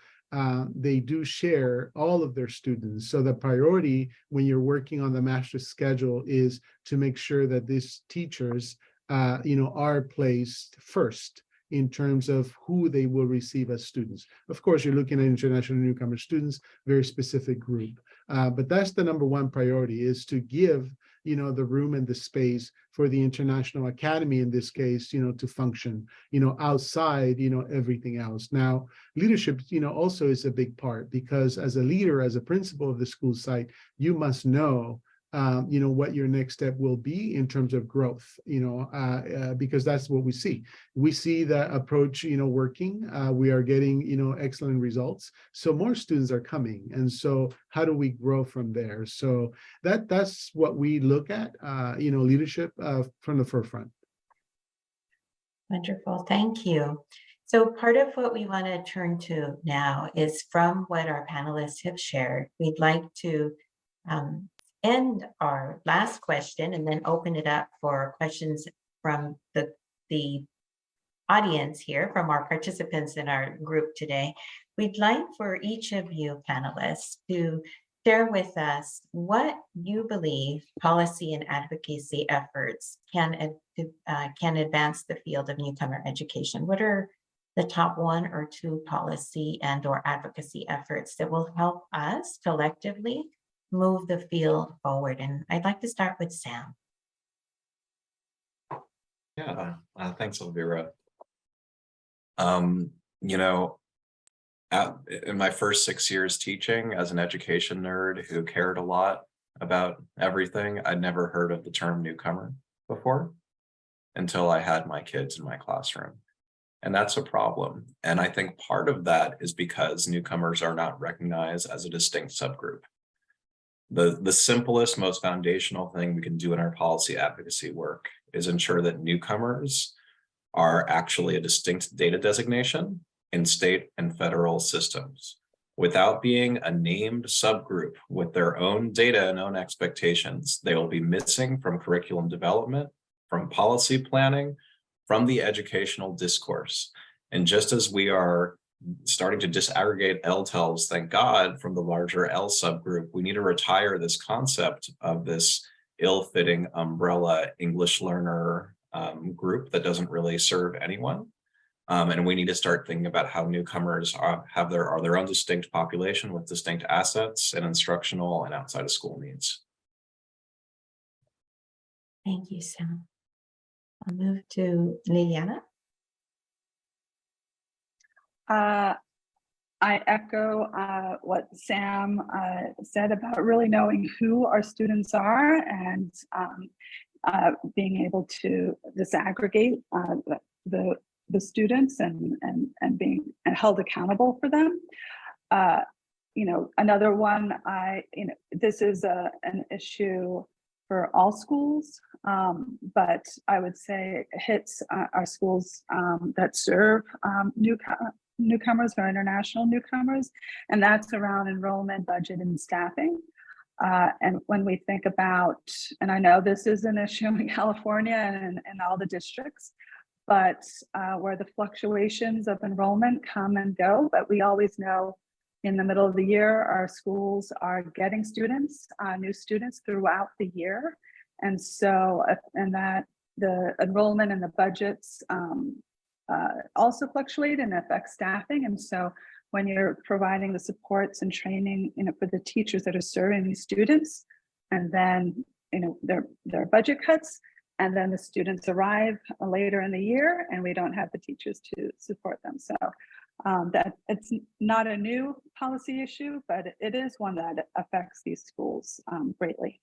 they do share all of their students. So the priority when you're working on the master schedule is to make sure that these teachers, are placed first in terms of who they will receive as students. Of course, you're looking at international newcomer students, very specific group. But that's the number one priority, is to give, the room and the space for the International Academy, in this case, to function, outside, everything else. Now, leadership, also is a big part, because as a leader, as a principal of the school site, you must know what your next step will be in terms of growth, because that's what we see. We see that approach, working. We are getting, excellent results. So more students are coming. And so how do we grow from there? So that's what we look at, leadership from the forefront. Wonderful, thank you. So part of what we want to turn to now is from what our panelists have shared. We'd like to end our last question and then open it up for questions from the audience here, from our participants in our group today, we'd like for each of you panelists to share with us what you believe policy and advocacy efforts can advance the field of newcomer education. What are the top 1 or 2 policy and/or advocacy efforts that will help us collectively move the field forward? And I'd like to start with Sam. Yeah, thanks, Elvira. You know, in my first 6 years teaching as an education nerd who cared a lot about everything, I'd never heard of the term newcomer before until I had my kids in my classroom. And that's a problem. And I think part of that is because newcomers are not recognized as a distinct subgroup. The simplest, most foundational thing we can do in our policy advocacy work is ensure that newcomers are actually a distinct data designation in state and federal systems. Without being a named subgroup with their own data and own expectations, they will be missing from curriculum development, from policy planning, from the educational discourse. And just as we are starting to disaggregate LTELs, thank God, from the larger L subgroup, we need to retire this concept of this ill-fitting umbrella English learner group that doesn't really serve anyone. And we need to start thinking about how newcomers are their own distinct population with distinct assets and instructional and outside of school needs. Thank you, Sam. I'll move to Liliana. I echo what Sam said about really knowing who our students are and being able to disaggregate the students and being held accountable for them. You know, another one, this is an issue for all schools, but I would say it hits our schools that serve newcomers or international newcomers, and that's around enrollment, budget, and staffing. And when we think about, and I know this is an issue in California and all the districts, but where the fluctuations of enrollment come and go, but we always know in the middle of the year, our schools are getting students, new students throughout the year. And so, and that the enrollment and the budgets also fluctuate and affect staffing. And so when you're providing the supports and training, for the teachers that are serving these students, and then, their budget cuts, and then the students arrive later in the year and we don't have the teachers to support them. So that it's not a new policy issue, but it is one that affects these schools greatly.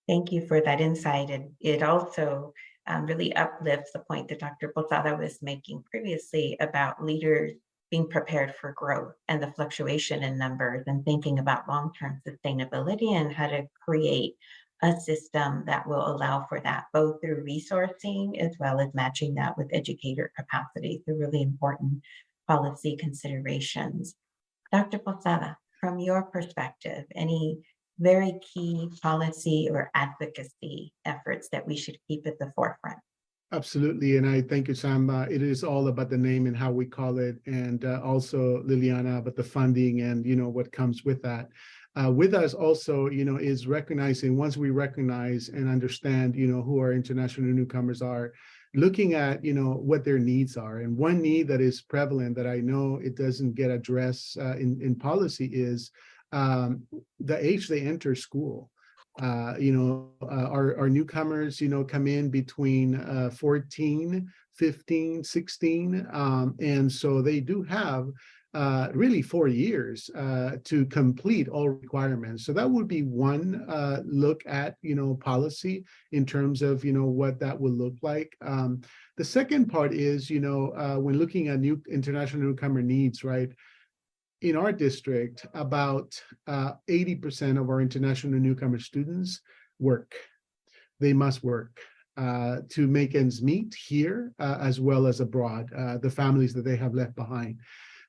Thank you for that insight. And it also really uplifts the point that Dr. Posada was making previously about leaders being prepared for growth and the fluctuation in numbers and thinking about long-term sustainability and how to create a system that will allow for that, both through resourcing as well as matching that with educator capacity. They're really important policy considerations. Dr. Posada, from your perspective, any very key policy or advocacy efforts that we should keep at the forefront? Absolutely, and I thank you, Sam. It is all about the name and how we call it, and also Liliana about the funding and what comes with that. With us also, is recognizing, once we recognize and understand, who our international newcomers are, looking at, what their needs are. And one need that is prevalent that I know it doesn't get addressed in policy is the age they enter school. Our newcomers, come in between 14, 15, 16. And so they do have really 4 years to complete all requirements. So that would be one look at, policy in terms of, what that would look like. The second part is, when looking at new international newcomer needs, right? In our district, about 80% of our international newcomer students work. They must work to make ends meet here as well as abroad, the families that they have left behind.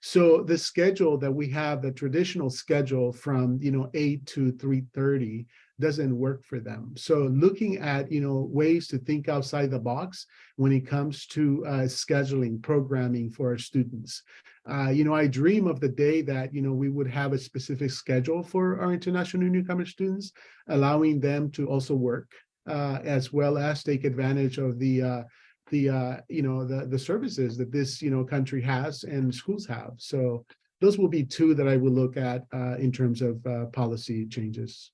So the schedule that we have, the traditional schedule from 8 to 3:30 doesn't work for them. So looking at ways to think outside the box when it comes to scheduling, programming for our students. I dream of the day that we would have a specific schedule for our international newcomer students, allowing them to also work as well as take advantage of the services that this country has and schools have. So those will be two that I will look at in terms of policy changes.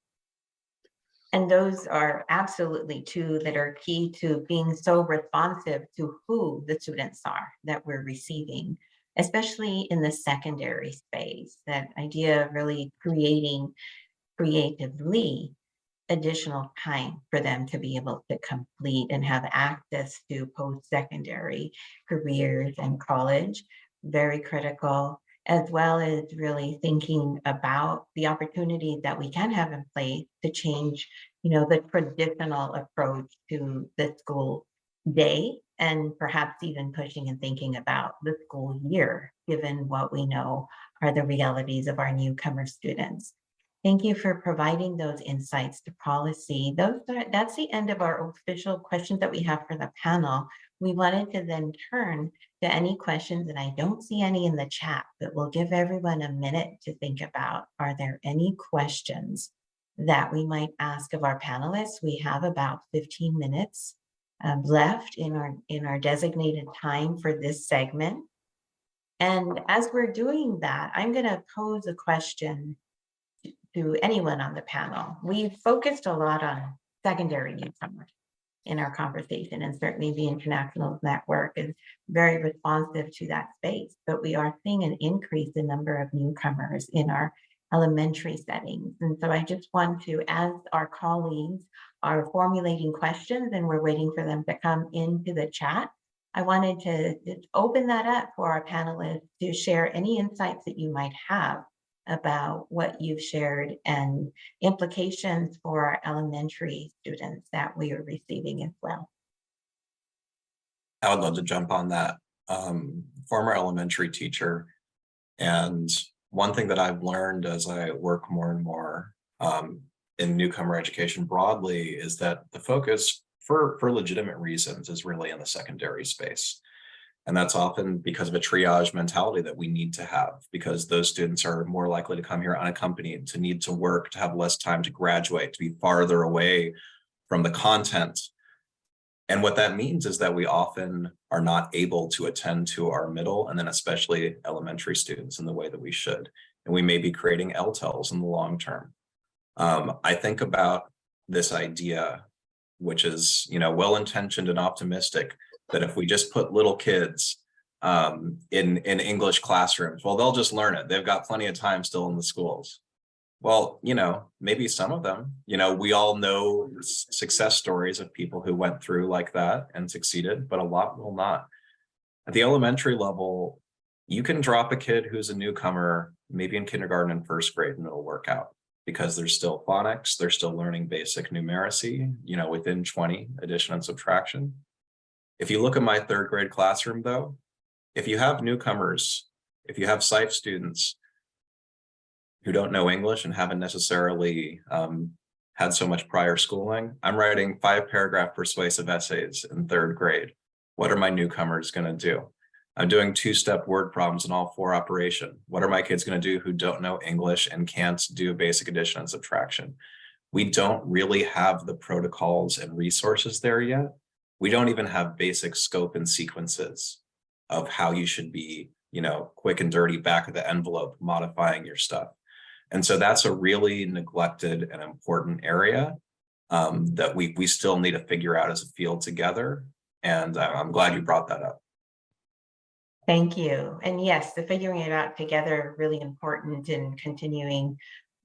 And those are absolutely two that are key to being so responsive to who the students are that we're receiving, especially in the secondary space. That idea of really creating creatively additional time for them to be able to complete and have access to post-secondary careers and college, very critical, as well as really thinking about the opportunities that we can have in place to change, the traditional approach to the school day, and perhaps even pushing and thinking about the school year, given what we know are the realities of our newcomer students. Thank you for providing those insights to policy. That's the end of our official questions that we have for the panel. We wanted to then turn to any questions, and I don't see any in the chat, but we'll give everyone a minute to think about, are there any questions that we might ask of our panelists? We have about 15 minutes left in our designated time for this segment. And as we're doing that, I'm going to pose a question to anyone on the panel. We've focused a lot on secondary newcomers in our conversation, and certainly the International Network is very responsive to that space, but we are seeing an increase in number of newcomers in our elementary settings. And so I just want to, as our colleagues are formulating questions and we're waiting for them to come into the chat, I wanted to open that up for our panelists to share any insights that you might have about what you've shared and implications for our elementary students that we are receiving as well. I would love to jump on that. Former elementary teacher, and one thing that I've learned as I work more and more in newcomer education broadly is that the focus for legitimate reasons is really in the secondary space. And that's often because of a triage mentality that we need to have, because those students are more likely to come here unaccompanied, to need to work, to have less time to graduate, to be farther away from the content. And what that means is that we often are not able to attend to our middle and then especially elementary students in the way that we should. And we may be creating LTELs in the long term. I think about this idea, which is, well-intentioned and optimistic, that if we just put little kids in English classrooms, well, they'll just learn it. They've got plenty of time still in the schools. Well, maybe some of them, we all know success stories of people who went through like that and succeeded, but a lot will not. At the elementary level, you can drop a kid who's a newcomer, maybe in kindergarten and first grade, and it'll work out because there's still phonics, they're still learning basic numeracy, within 20, addition and subtraction. If you look at my third grade classroom, though, if you have newcomers, if you have sight students who don't know English and haven't necessarily had so much prior schooling, I'm writing 5-paragraph persuasive essays in third grade. What are my newcomers going to do? I'm doing 2-step word problems in all 4 operation. What are my kids going to do who don't know English and can't do basic addition and subtraction? We don't really have the protocols and resources there yet. We don't even have basic scope and sequences of how you should be, quick and dirty, back of the envelope, modifying your stuff. And so that's a really neglected and important area that we still need to figure out as a field together. And I'm glad you brought that up. Thank you. And yes, the figuring it out together, really important in continuing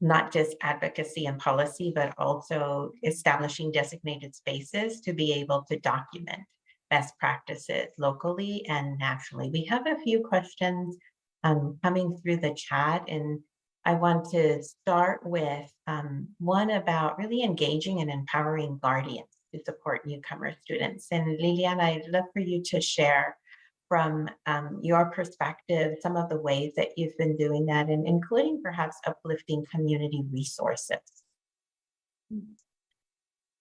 not just advocacy and policy, but also establishing designated spaces to be able to document best practices locally and nationally. We have a few questions coming through the chat, and I want to start with one about really engaging and empowering guardians to support newcomer students. And Liliana, I'd love for you to share from your perspective some of the ways that you've been doing that, and including perhaps uplifting community resources.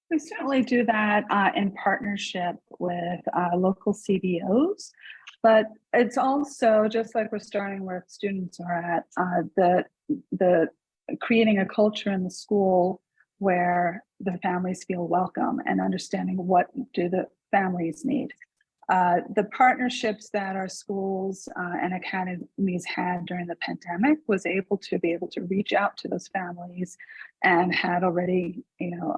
We certainly do that in partnership with local CBOs, but it's also, just like we're starting where students are at, the creating a culture in the school where the families feel welcome and understanding what do the families need. The partnerships that our schools and academies had during the pandemic was able to reach out to those families, and had already,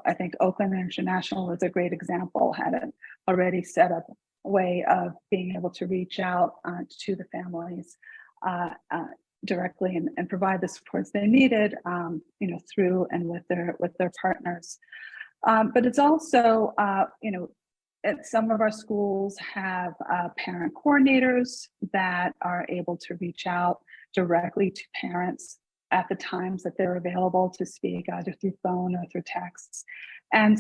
I think Oakland International was a great example, had an already set up way of being able to reach out to the families directly and provide the supports they needed, through and with their partners. But it's also, some of our schools have parent coordinators that are able to reach out directly to parents at the times that they're available to speak, either through phone or through texts, and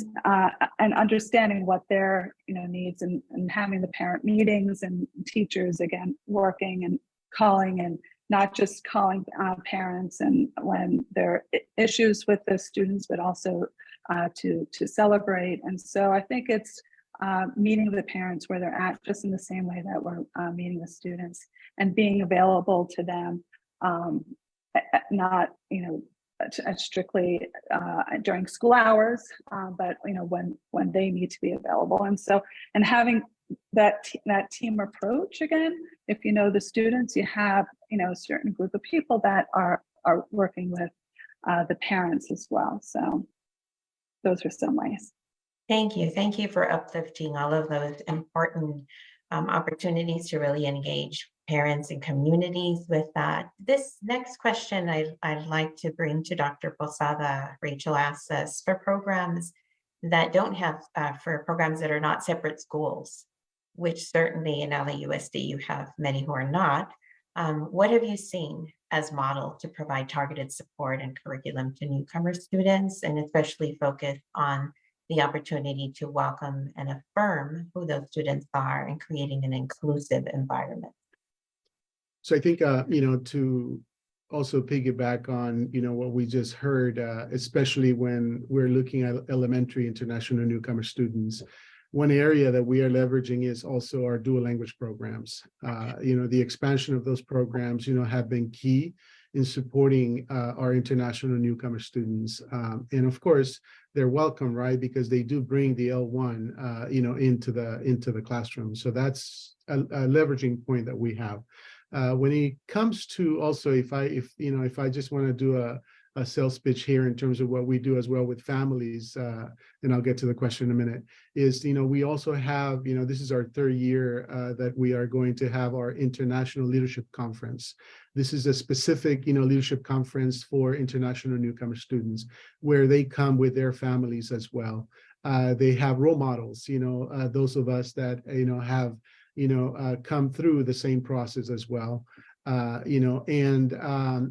understanding what their needs, and having the parent meetings, and teachers again working and calling, and not just calling parents and when there are issues with the students, but also to celebrate. And so I think it's meeting the parents where they're at, just in the same way that we're meeting the students, and being available to them, not strictly during school hours, but when they need to be available. And so, and having that team approach, again, if you know the students, you have a certain group of people that are working with the parents as well. So those are some ways. Thank you. Thank you for uplifting all of those important opportunities to really engage parents and communities with that. This next question I'd like to bring to Dr. Posada. Rachel asks us, for programs that don't have, for programs that are not separate schools, which certainly in LAUSD you have many who are not, what have you seen as model to provide targeted support and curriculum to newcomer students, and especially focus on the opportunity to welcome and affirm who those students are and creating an inclusive environment? So I think, to also piggyback on, what we just heard, especially when we're looking at elementary international newcomer students, one area that we are leveraging is also our dual language programs. The expansion of those programs, have been key in supporting our international newcomer students. And of course, they're welcome, right? Because they do bring the L1, into the classroom. So that's a leveraging point that we have. When it comes to also, if I just want to do a sales pitch here in terms of what we do as well with families, and I'll get to the question in a minute, is, we also have, this is our third year that we are going to have our International Leadership Conference. This is a specific, leadership conference for international newcomer students, where they come with their families as well. They have role models, those of us that, have come through the same process as well, and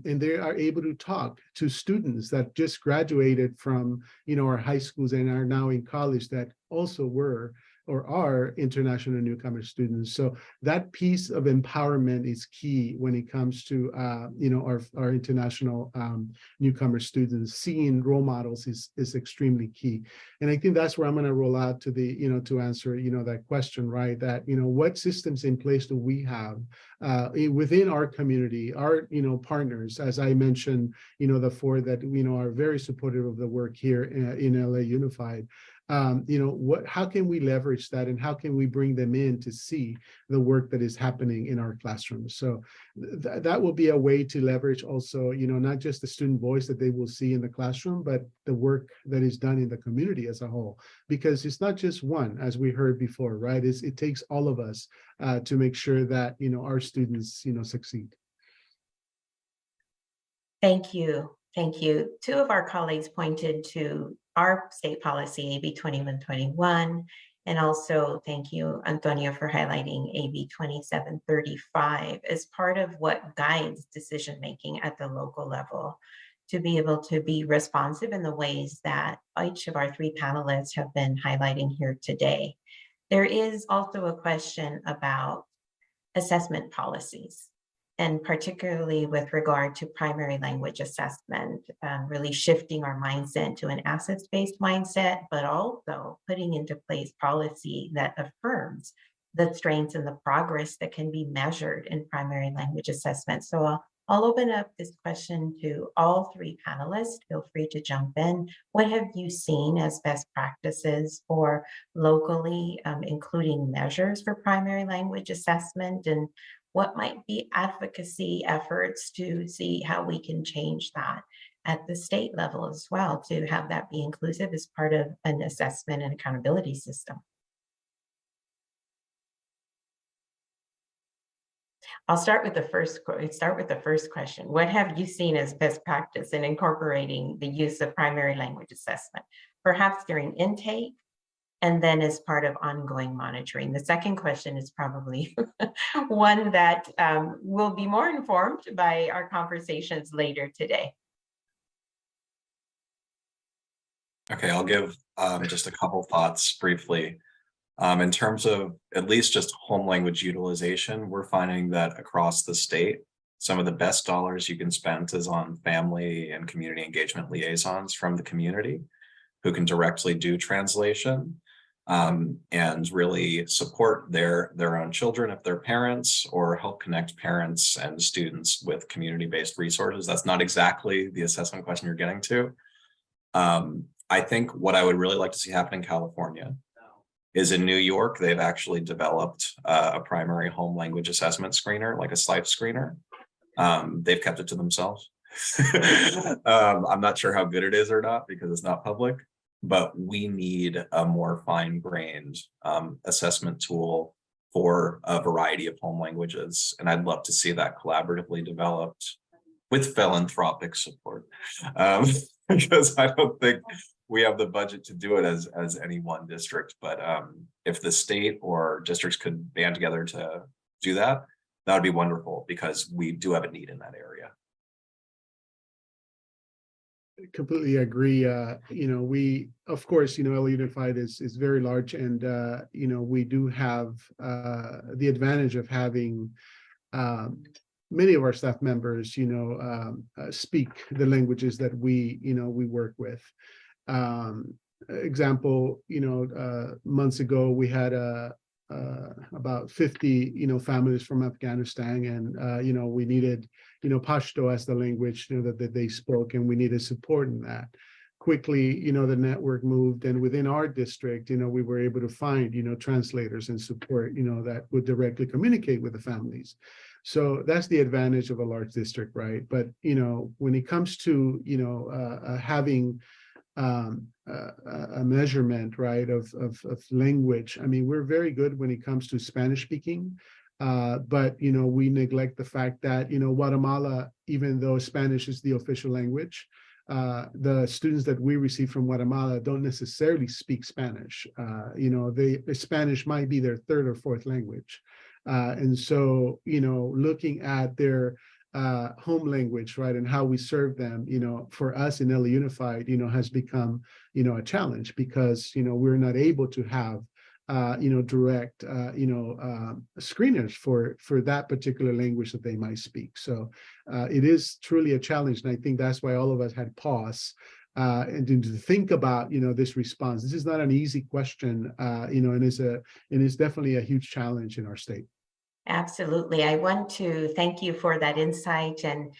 they are able to talk to students that just graduated from, our high schools and are now in college, that also were or are international newcomer students. So that piece of empowerment is key when it comes to, our international newcomer students. Seeing role models is extremely key. And I think that's where I'm going to roll out to the, to answer, that question, right? That, what systems in place do we have within our community, our, partners, as I mentioned, the four that, are very supportive of the work here in LA Unified. How can we leverage that, and how can we bring them in to see the work that is happening in our classrooms? So that will be a way to leverage also, not just the student voice that they will see in the classroom, but the work that is done in the community as a whole, because it's not just one, as we heard before, right? It takes all of us to make sure that, our students, succeed. Thank you. Thank you. Two of our colleagues pointed to our state policy, AB 2121, and also thank you, Antonio, for highlighting AB 2735 as part of what guides decision-making at the local level, to be able to be responsive in the ways that each of our three panelists have been highlighting here today. There is also a question about assessment policies, and particularly with regard to primary language assessment, really shifting our mindset to an assets-based mindset, but also putting into place policy that affirms the strengths and the progress that can be measured in primary language assessment. So I'll open up this question to all three panelists. Feel free to jump in. What have you seen as best practices for locally, including measures for primary language assessment, and what might be advocacy efforts to see how we can change that at the state level as well, to have that be inclusive as part of an assessment and accountability system? I'll start with the first question. What have you seen as best practice in incorporating the use of primary language assessment, perhaps during intake and then as part of ongoing monitoring? The second question is probably one that will be more informed by our conversations later today. Okay, I'll give just a couple thoughts briefly. In terms of at least just home language utilization, we're finding that across the state, some of the best dollars you can spend is on family and community engagement liaisons from the community who can directly do translation and really support their own children if they're parents, or help connect parents and students with community-based resources. That's not exactly the assessment question you're getting to. I think what I would really like to see happen in California is in New York, they've actually developed a primary home language assessment screener, like a SLIFE screener. They've kept it to themselves. I'm not sure how good it is or not because it's not public, but we need a more fine-grained assessment tool for a variety of home languages. And I'd love to see that collaboratively developed with philanthropic support. Because I don't think we have the budget to do it as any one district, but if the state or districts could band together to do that, that would be wonderful, because we do have a need in that area. Completely agree. We, of course, LA Unified is very large, and we do have the advantage of having many of our staff members, speak the languages that we work with. Example, months ago we had about 50 families from Afghanistan, and we needed Pashto as the language that they spoke, and we needed support in that. Quickly, the network moved, and within our district, we were able to find translators and support that would directly communicate with the families. So that's the advantage of a large district, right? But when it comes to having a measurement, right, of language, I mean, we're very good when it comes to Spanish speaking, but we neglect the fact that Guatemala, even though Spanish is the official language, the students that we receive from Guatemala don't necessarily speak Spanish. Spanish might be their third or fourth language, and so looking at their home language, right, and how we serve them, for us in LA Unified, has become, a challenge, because, we're not able to have, direct, screeners for that particular language that they might speak. So it is truly a challenge, and I think that's why all of us had pause and to think about, this response. This is not an easy question, and it's definitely a huge challenge in our state. Absolutely. I want to thank you for that insight, and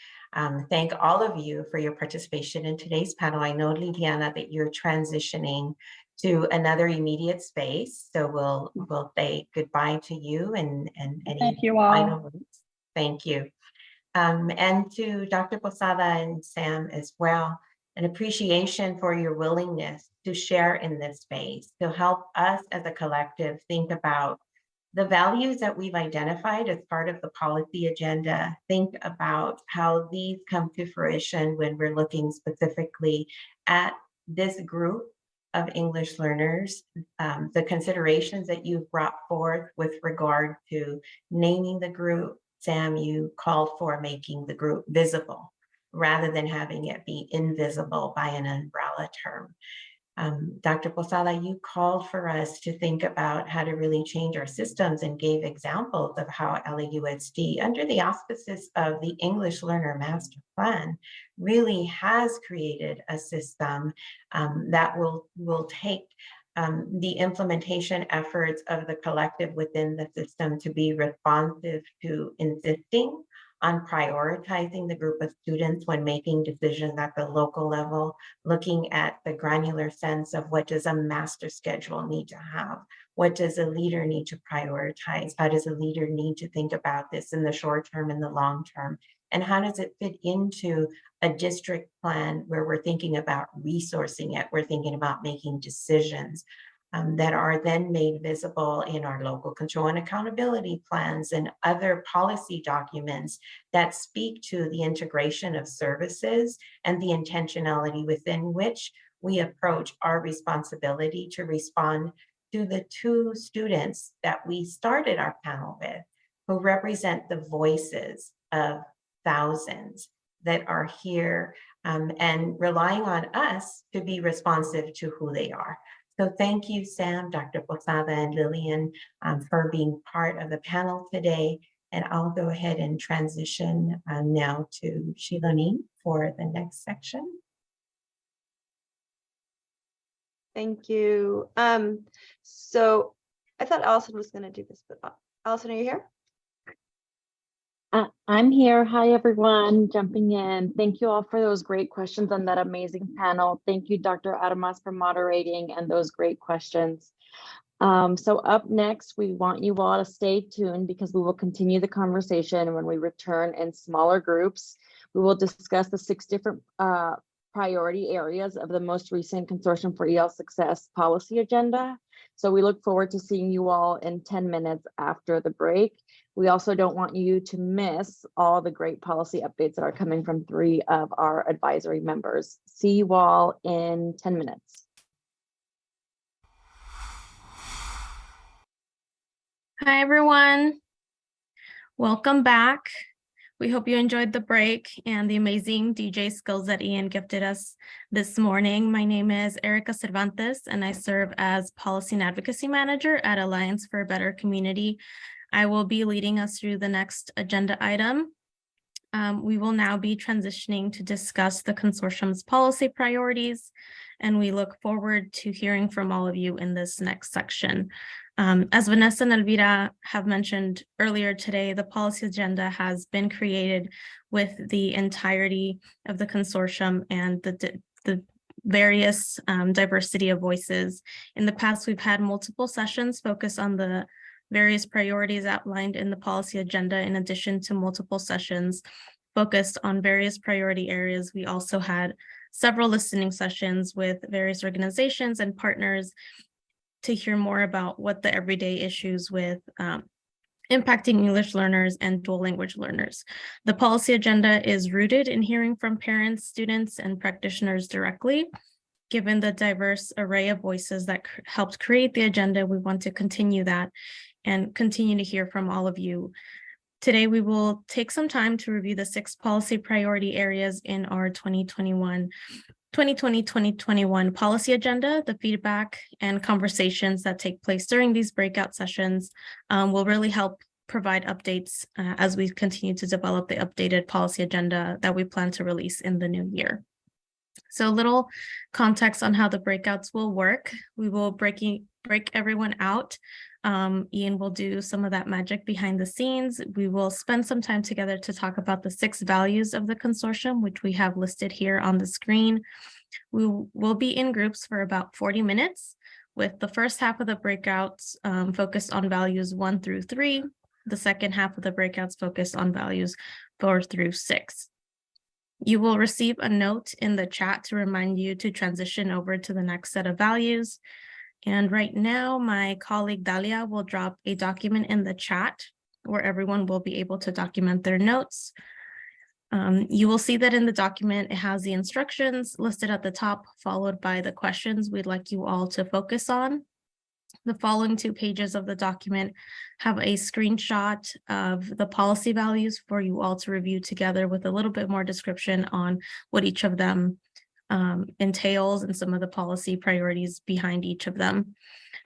thank all of you for your participation in today's panel. I know, Liliana, that you're transitioning to another immediate space, so we'll say goodbye to you and any Thank you all. final words. Thank you. And to Dr. Posada and Sam as well, an appreciation for your willingness to share in this space, to help us as a collective think about the values that we've identified as part of the policy agenda, think about how these come to fruition when we're looking specifically at this group of English learners, the considerations that you've brought forth with regard to naming the group. Sam, you called for making the group visible rather than having it be invisible by an umbrella term. Dr. Posada, you called for us to think about how to really change our systems and gave examples of how LAUSD, under the auspices of the English Learner Master Plan, really has created a system that will take the implementation efforts of the collective within the system to be responsive to insisting on prioritizing the group of students when making decisions at the local level, looking at the granular sense of what does a master schedule need to have? What does a leader need to prioritize? How does a leader need to think about this in the short term and the long term? And how does it fit into a district plan where we're thinking about resourcing it? We're thinking about making decisions that are then made visible in our local control and accountability plans and other policy documents that speak to the integration of services and the intentionality within which we approach our responsibility to respond to the two students that we started our panel with, who represent the voices of thousands that are here and relying on us to be responsive to who they are. So thank you, Sam, Dr. Posada, and Lillian for being part of the panel today. And I'll go ahead and transition now to Shilani for the next section. Thank you. So I thought Allison was going to do this, but Allison, are you here? I'm here. Hi, everyone. Jumping in. Thank you all for those great questions on that amazing panel. Thank you, Dr. Adamas, for moderating and those great questions. So up next, we want you all to stay tuned because we will continue the conversation when we return in smaller groups. We will discuss the 6 different priority areas of the most recent Consortium for EL Success policy agenda. So we look forward to seeing you all in 10 minutes after the break. We also don't want you to miss all the great policy updates that are coming from 3 of our advisory members. See you all in 10 minutes. Hi, everyone. Welcome back. We hope you enjoyed the break and the amazing DJ skills that Ian gifted us this morning. My name is Erica Cervantes, and I serve as Policy and Advocacy Manager at Alliance for a Better Community. I will be leading us through the next agenda item. We will now be transitioning to discuss the consortium's policy priorities, and we look forward to hearing from all of you in this next section. As Vanessa and Elvira have mentioned earlier today, the policy agenda has been created with the entirety of the consortium and the various diversity of voices. In the past, we've had multiple sessions focused on the various priorities outlined in the policy agenda, in addition to multiple sessions focused on various priority areas. We also had several listening sessions with various organizations and partners to hear more about what the everyday issues with impacting English learners and dual language learners. The policy agenda is rooted in hearing from parents, students, and practitioners directly. Given the diverse array of voices that helped create the agenda, we want to continue that and continue to hear from all of you. Today, we will take some time to review the 6 policy priority areas in our 2020-2021 policy agenda. The feedback and conversations that take place during these breakout sessions will really help provide updates as we continue to develop the updated policy agenda that we plan to release in the new year. So a little context on how the breakouts will work. We will break everyone out. Ian will do some of that magic behind the scenes. We will spend some time together to talk about the 6 values of the consortium, which we have listed here on the screen. We will be in groups for about 40 minutes, with the first half of the breakouts focused on values 1 through 3. The second half of the breakouts focused on values 4 through 6. You will receive a note in the chat to remind you to transition over to the next set of values. And right now, my colleague Dalia will drop a document in the chat where everyone will be able to document their notes. You will see that in the document, it has the instructions listed at the top, followed by the questions we'd like you all to focus on. The following 2 pages of the document have a screenshot of the policy values for you all to review together with a little bit more description on what each of them entails and some of the policy priorities behind each of them.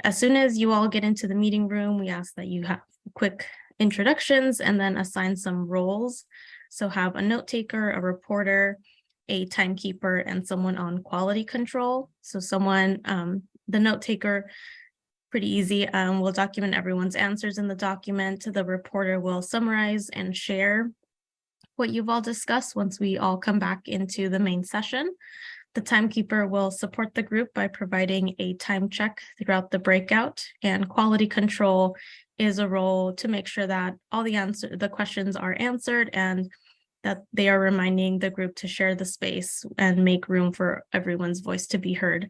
As soon as you all get into the meeting room, we ask that you have quick introductions and then assign some roles. So have a note taker, a reporter, a timekeeper, and someone on quality control. So someone, the note taker, pretty easy, will document everyone's answers in the document. The reporter will summarize and share what you've all discussed once we all come back into the main session. The timekeeper will support the group by providing a time check throughout the breakout, and quality control is a role to make sure that all the questions are answered and that they are reminding the group to share the space and make room for everyone's voice to be heard.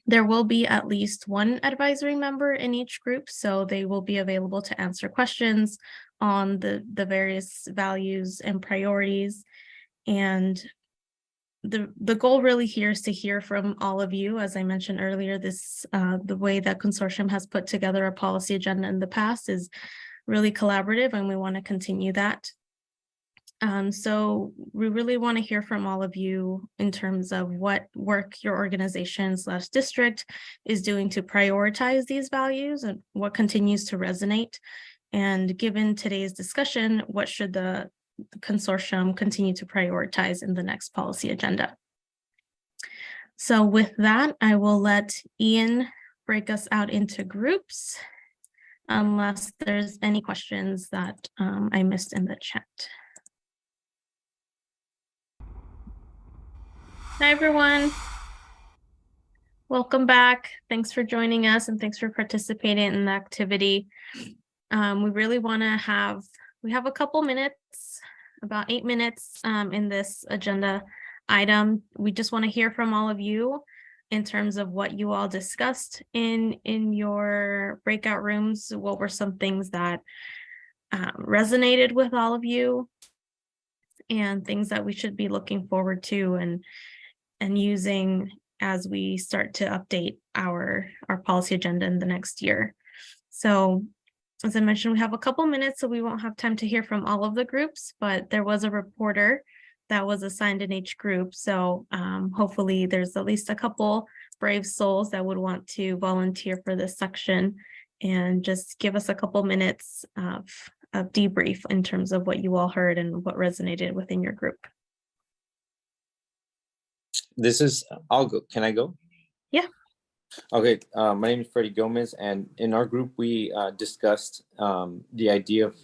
There will be at least one advisory member in each group, so they will be available to answer questions on the various values and priorities. And the goal really here is to hear from all of you. As I mentioned earlier, the way that Consortium has put together a policy agenda in the past is really collaborative, and we want to continue that. So we really want to hear from all of you in terms of what work your organization/district is doing to prioritize these values and what continues to resonate. And given today's discussion, what should the consortium continue to prioritize in the next policy agenda? So with that, I will let Ian break us out into groups, unless there's any questions that I missed in the chat. Hi, everyone. Welcome back. Thanks for joining us and thanks for participating in the activity. We really want to we have a couple minutes, about 8 minutes in this agenda item. We just want to hear from all of you in terms of what you all discussed in your breakout rooms. What were some things that resonated with all of you and things that we should be looking forward to and using as we start to update our policy agenda in the next year. So as I mentioned, we have a couple minutes, so we won't have time to hear from all of the groups, but there was a reporter that was assigned in each group. So hopefully there's at least a couple brave souls that would want to volunteer for this section and just give us a couple minutes of debrief in terms of what you all heard and what resonated within your group. I'll go. Can I go? Yeah. Okay. My name is Freddie Gomez, and in our group, we discussed the idea of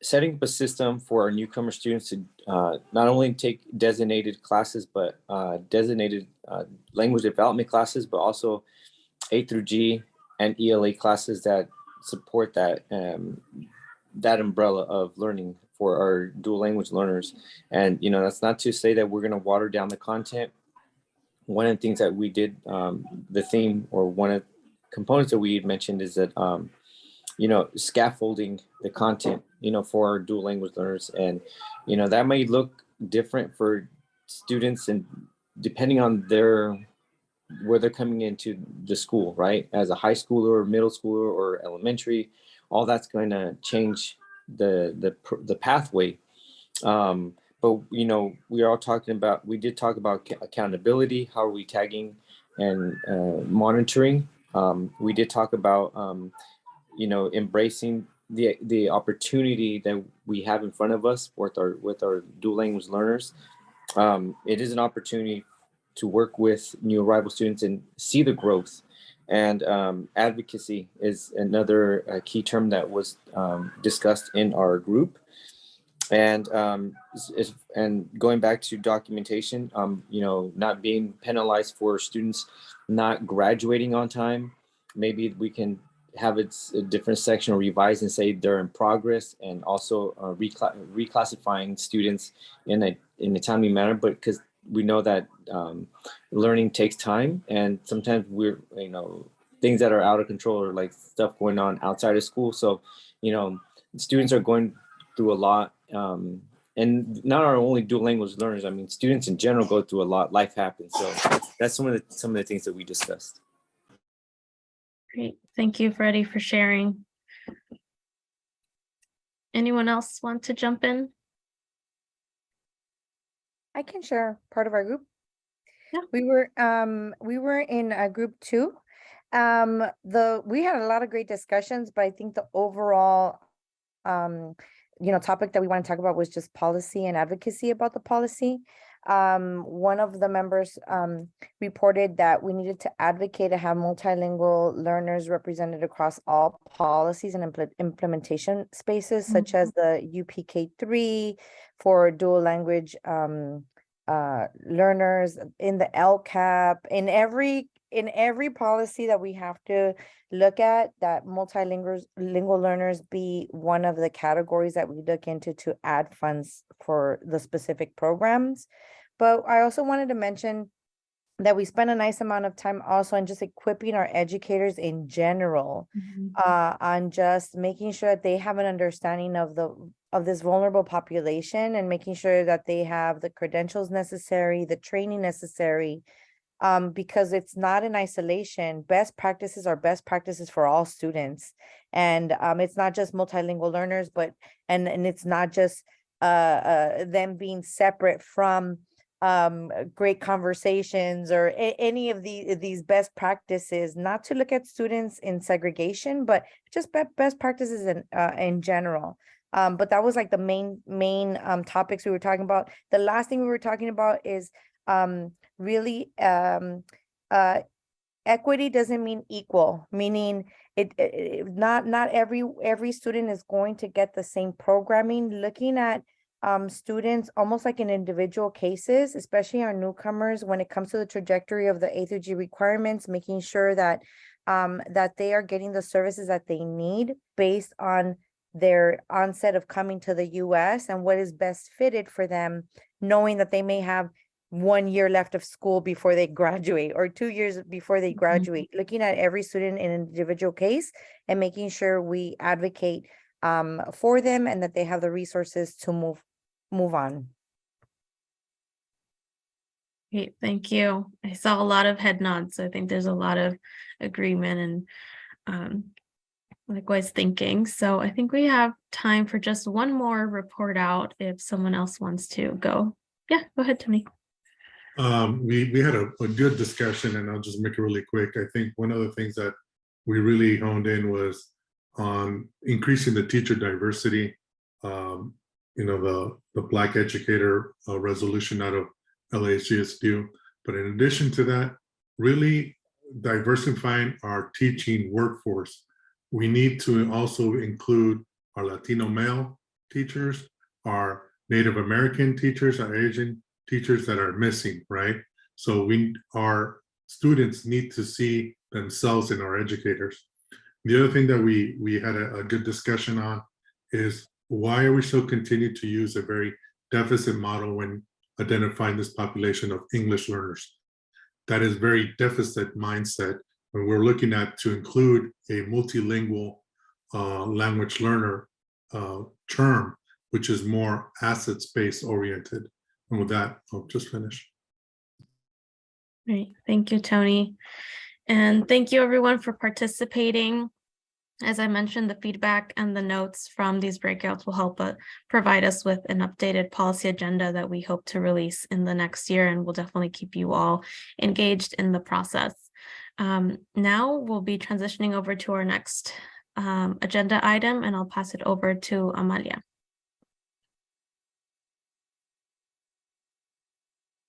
setting up a system for our newcomer students to not only take designated classes, but designated language development classes, but also A through G and ELA classes that support that umbrella of learning for our dual language learners. And, that's not to say that we're going to water down the content. One of the things that we did, the theme or one of the components that we had mentioned is that, scaffolding the content, for our dual language learners. And, that may look different for students and depending on where they're coming into the school, right? As a high schooler or middle schooler or elementary, all that's going to change the pathway. But we did talk about accountability. How are we tagging and monitoring? We did talk about embracing the opportunity that we have in front of us with our dual language learners. It is an opportunity to work with new arrival students and see the growth. And advocacy is another key term that was discussed in our group. And going back to documentation, not being penalized for students not graduating on time. Maybe we can have a different section or revise and say they're in progress, and also reclassifying students in a timely manner. But because we know that learning takes time, and sometimes we're things that are out of control or like stuff going on outside of school. So students are going through a lot, and not our only dual language learners. I mean, students in general go through a lot. Life happens. So that's some of the things that we discussed. Great. Thank you, Freddie, for sharing. Anyone else want to jump in? I can share part of our group. Yeah. We were in group 2. We had a lot of great discussions, but I think the overall topic that we want to talk about was just policy and advocacy about the policy. One of the members reported that we needed to advocate to have multilingual learners represented across all policies and implementation spaces, such as the UPK3 for dual language learners, in the LCAP, in every policy that we have to look at, that multilingual learners be one of the categories that we look into to add funds for the specific programs. But I also wanted to mention that we spend a nice amount of time also on just equipping our educators in general, on just making sure that they have an understanding of this vulnerable population, and making sure that they have the credentials necessary, the training necessary, because it's not in isolation. Best practices are best practices for all students. And it's not just multilingual learners, but and it's not just them being separate from great conversations or any of these best practices, not to look at students in segregation, but just best practices in general. But that was like the main topics we were talking about. The last thing we were talking about is really equity doesn't mean equal, meaning not every student is going to get the same programming. Looking at students almost like in individual cases, especially our newcomers, when it comes to the trajectory of the A through G requirements, making sure that that they are getting the services that they need based on their onset of coming to the US and what is best fitted for them, knowing that they may have 1 year left of school before they graduate, or 2 years before they graduate. Looking at every student in an individual case and making sure we advocate for them and that they have the resources to move on. Great, thank you. I saw a lot of head nods, so I think there's a lot of agreement and likewise thinking. So I think we have time for just one more report out if someone else wants to go. Yeah, go ahead, Tony. We had a good discussion, and I'll just make it really quick. I think one of the things that we really honed in was on increasing the teacher diversity. The Black Educator resolution out of LASGSU. But in addition to that, really diversifying our teaching workforce. We need to also include our Latino male teachers, our Native American teachers, our Asian teachers that are missing, right? So our students need to see themselves in our educators. The other thing that we had a good discussion on is, why are we still continue to use a very deficit model when identifying this population of English learners? That is very deficit mindset when we're looking at to include a multilingual language learner term, which is more asset-based oriented. And with that, I'll just finish. Great, thank you, Tony. And thank you everyone for participating. As I mentioned, the feedback and the notes from these breakouts will help provide us with an updated policy agenda that we hope to release in the next year, and we'll definitely keep you all engaged in the process. Now we'll be transitioning over to our next agenda item, and I'll pass it over to Amalia.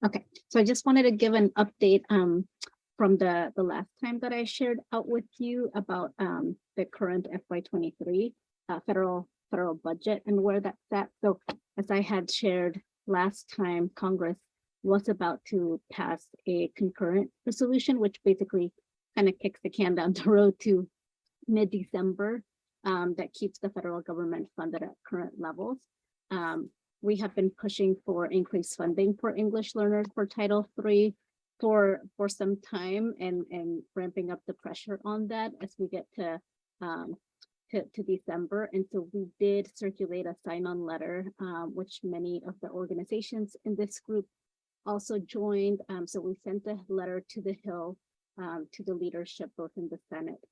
Okay, so I just wanted to give an update from the last time that I shared out with you about the current FY23 federal budget and where that's at. So as I had shared last time, Congress was about to pass a concurrent resolution, which basically kind of kicks the can down the road to mid-December, that keeps the federal government funded at current levels. We have been pushing for increased funding for English learners for Title III for some time, and ramping up the pressure on that as we get to December. And so we did circulate a sign-on letter, which many of the organizations in this group also joined. So we sent a letter to the Hill, to the leadership, both in the Senate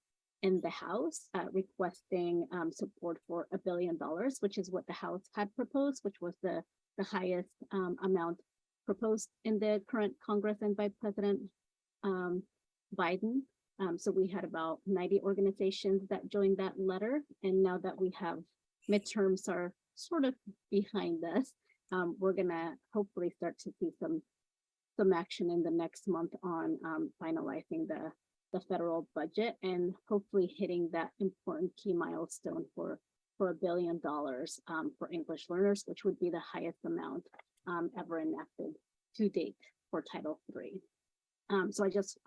and the House, requesting support for $1 billion, which is what the House had proposed, which was the highest amount proposed in the current Congress and by President Biden. So we had about 90 organizations that joined that letter. And now that we have midterms are sort of behind us, we're gonna hopefully start to see some action in the next month on finalizing the federal budget and hopefully hitting that important key milestone for $1 billion for English learners, which would be the highest amount ever enacted to date for Title III. So I just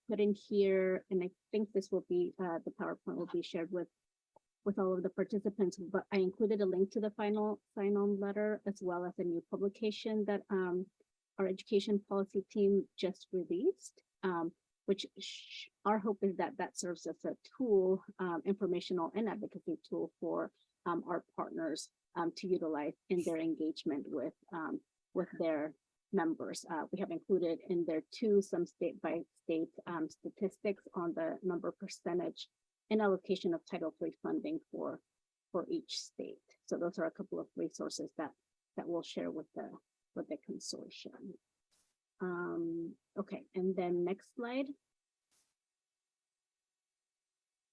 put in here, and I think this will be, the PowerPoint will be shared with all of the participants, but I included a link to the final sign-on letter as well as a new publication that our education policy team just released, which our hope is that that serves as a tool, informational and advocacy tool for our partners to utilize in their engagement with their members. We have included in there too some state by state statistics on the number percentage and allocation of Title III funding for each state. So those are a couple of resources that we'll share with the consortium. Okay, and then next slide.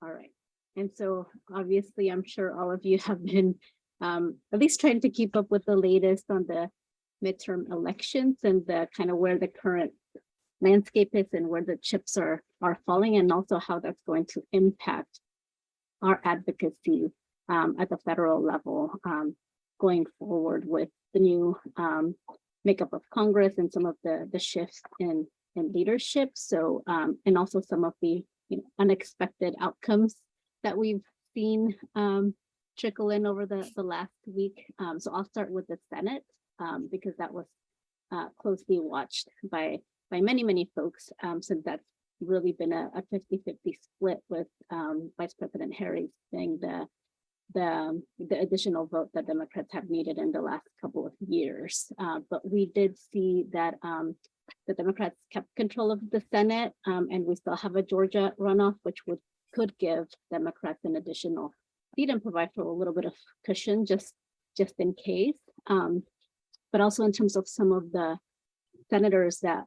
All right, and so obviously I'm sure all of you have been at least trying to keep up with the latest on the midterm elections and the kind of where the current landscape is and where the chips are falling, and also how that's going to impact our advocacy at the federal level going forward with the new makeup of Congress and some of the shifts in leadership. So and also some of the unexpected outcomes that we've seen trickle in over the last week. So I'll start with the Senate because that was closely watched by many folks, since that's really been a 50-50 split with Vice President Harris saying the additional vote that Democrats have needed in the last couple of years. But we did see that the Democrats kept control of the Senate, and we still have a Georgia runoff, which could give Democrats an additional seat and provide for a little bit of cushion just in case. But also in terms of some of the senators that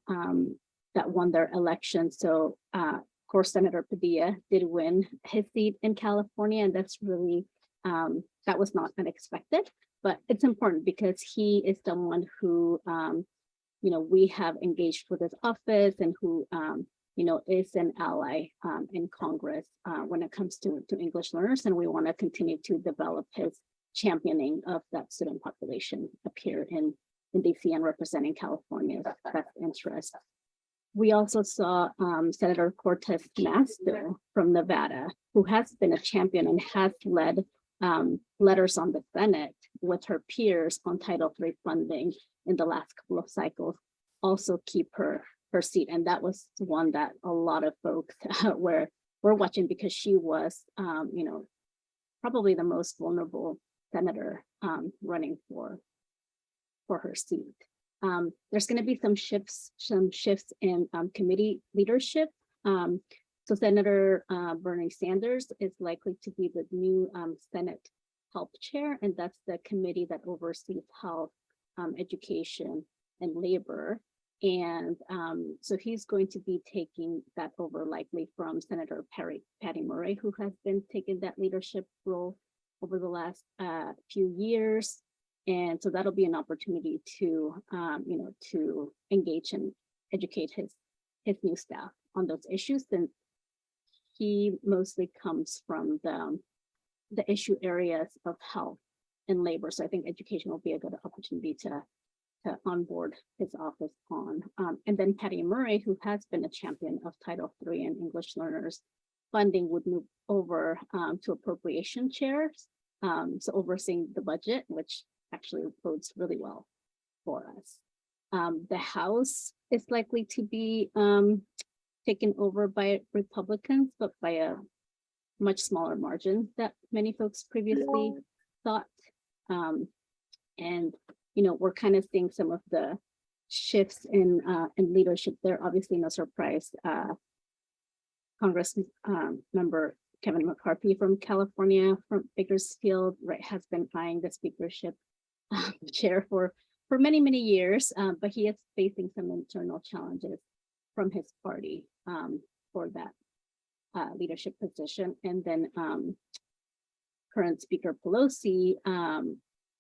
won their election. So of course, Senator Padilla did win his seat in California, and that's really, that was not unexpected, but it's important because he is someone who, we have engaged with his office and who, is an ally in Congress when it comes to English learners, and we want to continue to develop his championing of that student population up here in DC and representing California's best interest. We also saw Senator Cortez Masto from Nevada, who has been a champion and has led letters on the Senate with her peers on Title III funding in the last couple of cycles, also keep her seat. And that was one that a lot of folks were watching because she was, probably the most vulnerable senator running for her seat. There's going to be some shifts in committee leadership. So Senator Bernie Sanders is likely to be the new Senate Health Chair, and that's the committee that oversees health, education, and labor. And so he's going to be taking that over likely from Senator Patty Murray, who has been taking that leadership role over the last few years. And so that'll be an opportunity to, to engage and educate his new staff on those issues. And he mostly comes from the issue areas of health and labor. So I think education will be a good opportunity to onboard his office on. And then Patty Murray, who has been a champion of Title III and English learners funding, would move over to appropriation chairs. So overseeing the budget, which actually bodes really well for us. The House is likely to be taken over by Republicans, but by a much smaller margin that many folks previously thought. And we're kind of seeing some of the shifts in leadership there. Obviously, no surprise. Congress member Kevin McCarthy from California, from Bakersfield, right, has been eyeing the speakership chair for for many, many years, but he is facing some internal challenges from his party for that leadership position. And then current Speaker Pelosi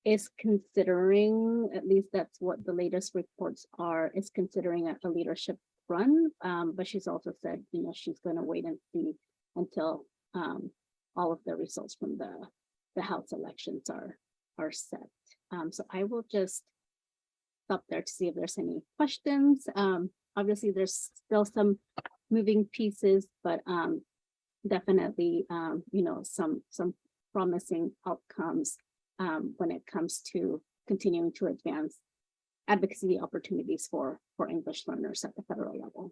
is considering, at least that's what the latest reports are, is considering a leadership run. But she's also said, you know, she's going to wait and see until all of the results from the House elections are set. So I will just stop there to see if there's any questions. Obviously, there's still some moving pieces, but definitely, you know, some promising outcomes when it comes to continuing to advance advocacy opportunities for English learners at the federal level.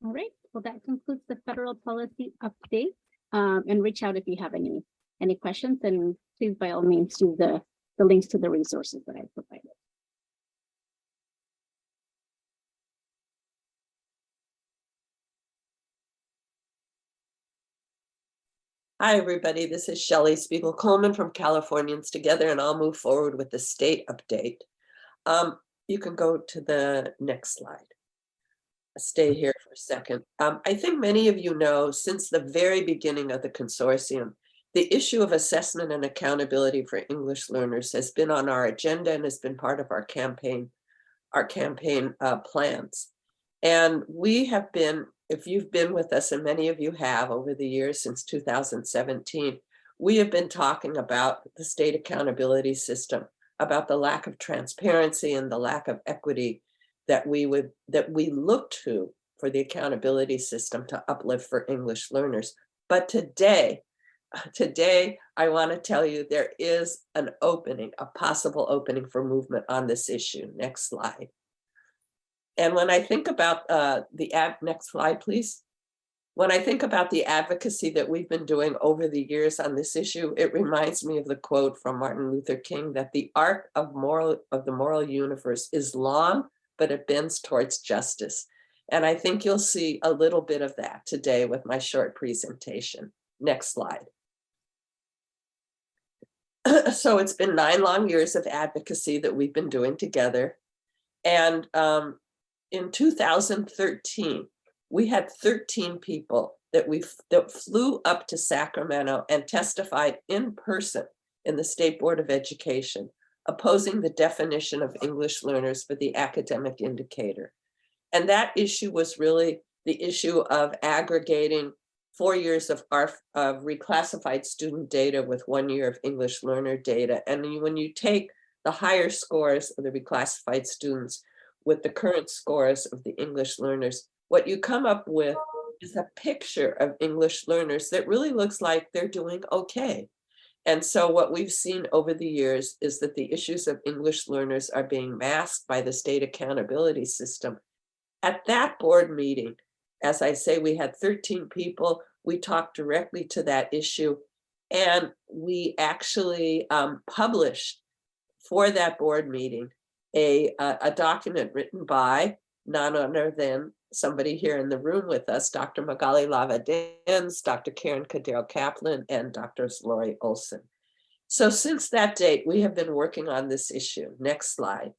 All right, well, that concludes the federal policy update. And reach out if you have any questions, and please by all means use the links to the resources that I provided. Hi, everybody. This is Shelley Spiegel-Coleman from Californians Together, and I'll move forward with the state update. You can go to the next slide. Stay here for a second. I think many of you know, since the very beginning of the consortium, the issue of assessment and accountability for English learners has been on our agenda and has been part of our campaign plans. And we have been, if you've been with us, and many of you have over the years since 2017, we have been talking about the state accountability system, about the lack of transparency and the lack of equity that we look to for the accountability system to uplift for English learners. But today I want to tell you there is an opening, a possible opening for movement on this issue. Next slide. And when I think about next slide, please. When I think about the advocacy that we've been doing over the years on this issue, it reminds me of the quote from Martin Luther King that the arc of the moral universe is long, but it bends towards justice. And I think you'll see a little bit of that today with my short presentation. Next slide. So it's been 9 long years of advocacy that we've been doing together. And in 2013, we had 13 people that flew up to Sacramento and testified in person in the State Board of Education, opposing the definition of English learners for the academic indicator. And that issue was really the issue of aggregating 4 years of reclassified student data with 1 year of English learner data. And when you take the higher scores of the reclassified students with the current scores of the English learners, what you come up with is a picture of English learners that really looks like they're doing okay. And so what we've seen over the years is that the issues of English learners are being masked by the state accountability system. At that board meeting, as I say, we had 13 people. We talked directly to that issue, and we actually published for that board meeting a document written by none other than somebody here in the room with us, Dr. Magali Lava-Dance, Dr. Karen Cadero-Kaplan, and Dr. Lori Olson. So since that date, we have been working on this issue. Next slide.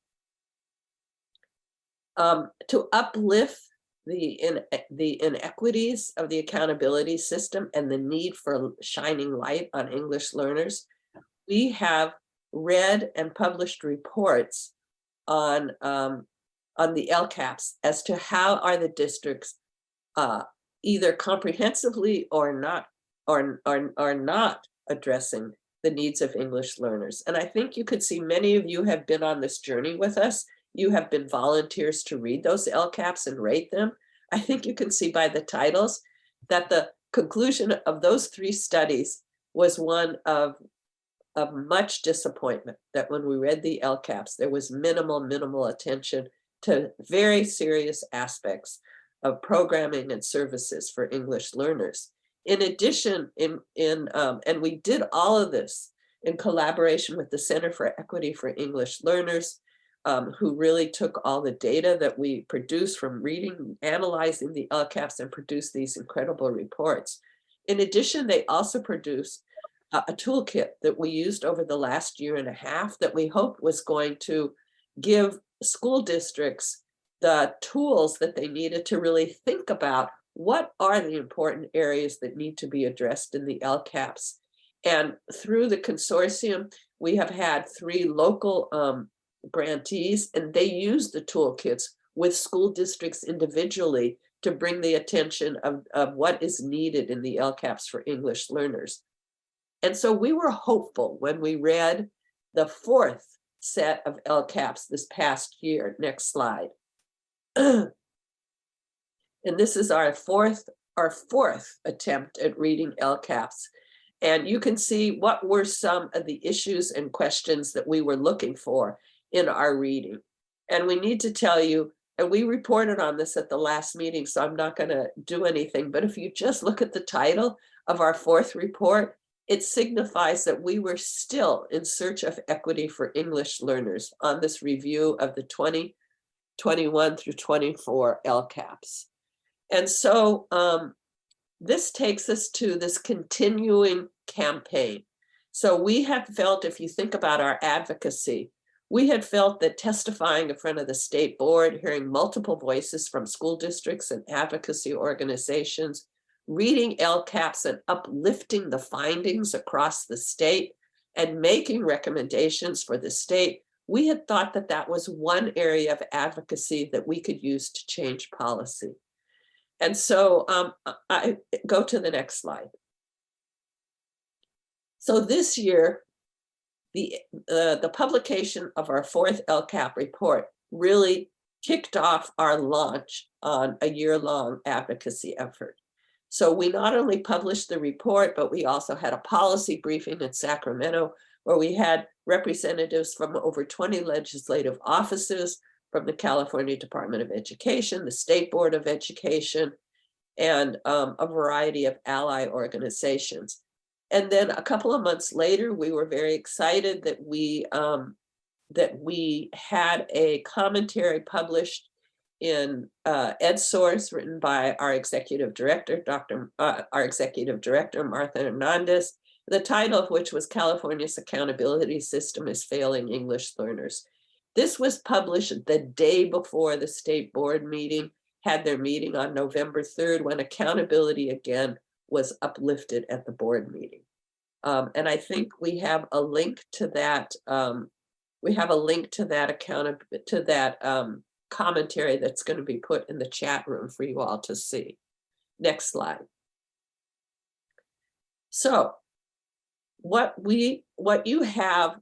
To uplift the inequities of the accountability system and the need for shining light on English learners, we have read and published reports on the LCAPs as to how are the districts either comprehensively or not addressing the needs of English learners. And I think you could see many of you have been on this journey with us. You have been volunteers to read those LCAPs and rate them. I think you can see by the titles that the conclusion of those 3 studies was one of much disappointment, that when we read the LCAPs, there was minimal attention to very serious aspects of programming and services for English learners. In addition, and we did all of this in collaboration with the Center for Equity for English Learners, who really took all the data that we produced from reading, analyzing the LCAPs, and produced these incredible reports. In addition, they also produced a toolkit that we used over the last year and a half that we hoped was going to give school districts the tools that they needed to really think about what are the important areas that need to be addressed in the LCAPs. And through the consortium, we have had 3 local grantees, and they use the toolkits with school districts individually to bring the attention of what is needed in the LCAPs for English learners. And so we were hopeful when we read the 4th set of LCAPs this past year. Next slide. And this is our fourth attempt at reading LCAPs. And you can see what were some of the issues and questions that we were looking for in our reading. And we need to tell you, and we reported on this at the last meeting, so I'm not going to do anything, but if you just look at the title of our 4th report, it signifies that we were still in search of equity for English learners on this review of the 2021 through 24 LCAPs. And so this takes us to this continuing campaign. So we have felt, if you think about our advocacy, we had felt that testifying in front of the state board, hearing multiple voices from school districts and advocacy organizations, reading LCAPs and uplifting the findings across the state and making recommendations for the state, we had thought that that was one area of advocacy that we could use to change policy. And so I go to the next slide. So this year, the publication of our 4th LCAP report really kicked off our launch on a year-long advocacy effort. So we not only published the report, but we also had a policy briefing in Sacramento where we had representatives from over 20 legislative offices, from the California Department of Education, the State Board of Education, and a variety of ally organizations. And then a couple of months later, we were very excited that we had a commentary published in EdSource, written by our executive director, Martha Hernandez, the title of which was "California's Accountability System is Failing English Learners." This was published the day before the state board meeting had their meeting on November 3rd, when accountability again was uplifted at the board meeting. And I think we have a link to that. Commentary that's going to be put in the chat room for you all to see. Next slide. So what you have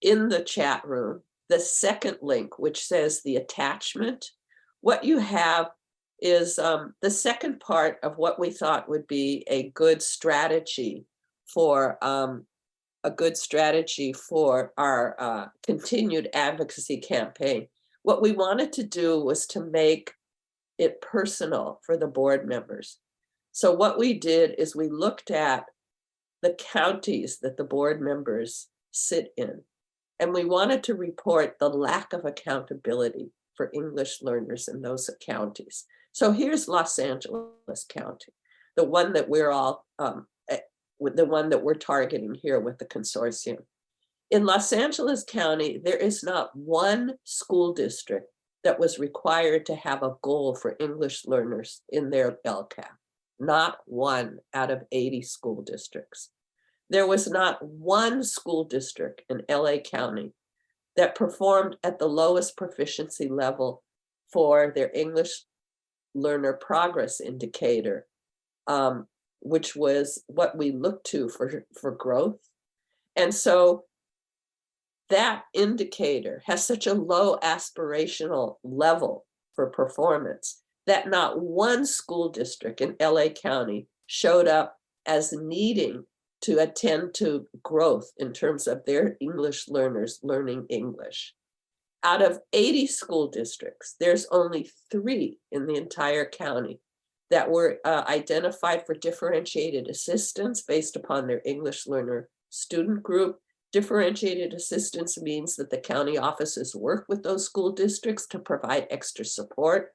in the chat room, the second link, which says the attachment, what you have is the second part of what we thought would be a good strategy for our continued advocacy campaign. What we wanted to do was to make it personal for the board members. So what we did is we looked at the counties that the board members sit in, and we wanted to report the lack of accountability for English learners in those counties. So here's Los Angeles County, the one that we're all, the one that we're targeting here with the consortium. In Los Angeles County, there is not one school district that was required to have a goal for English learners in their LCAP. Not one out of 80 school districts. There was not one school district in LA County that performed at the lowest proficiency level for their English learner progress indicator, which was what we looked to for growth. And so that indicator has such a low aspirational level for performance that not one school district in LA County showed up as needing to attend to growth in terms of their English learners learning English. Out of 80 school districts, there's only 3 in the entire county that were identified for differentiated assistance based upon their English learner student group. Differentiated assistance means that the county offices work with those school districts to provide extra support.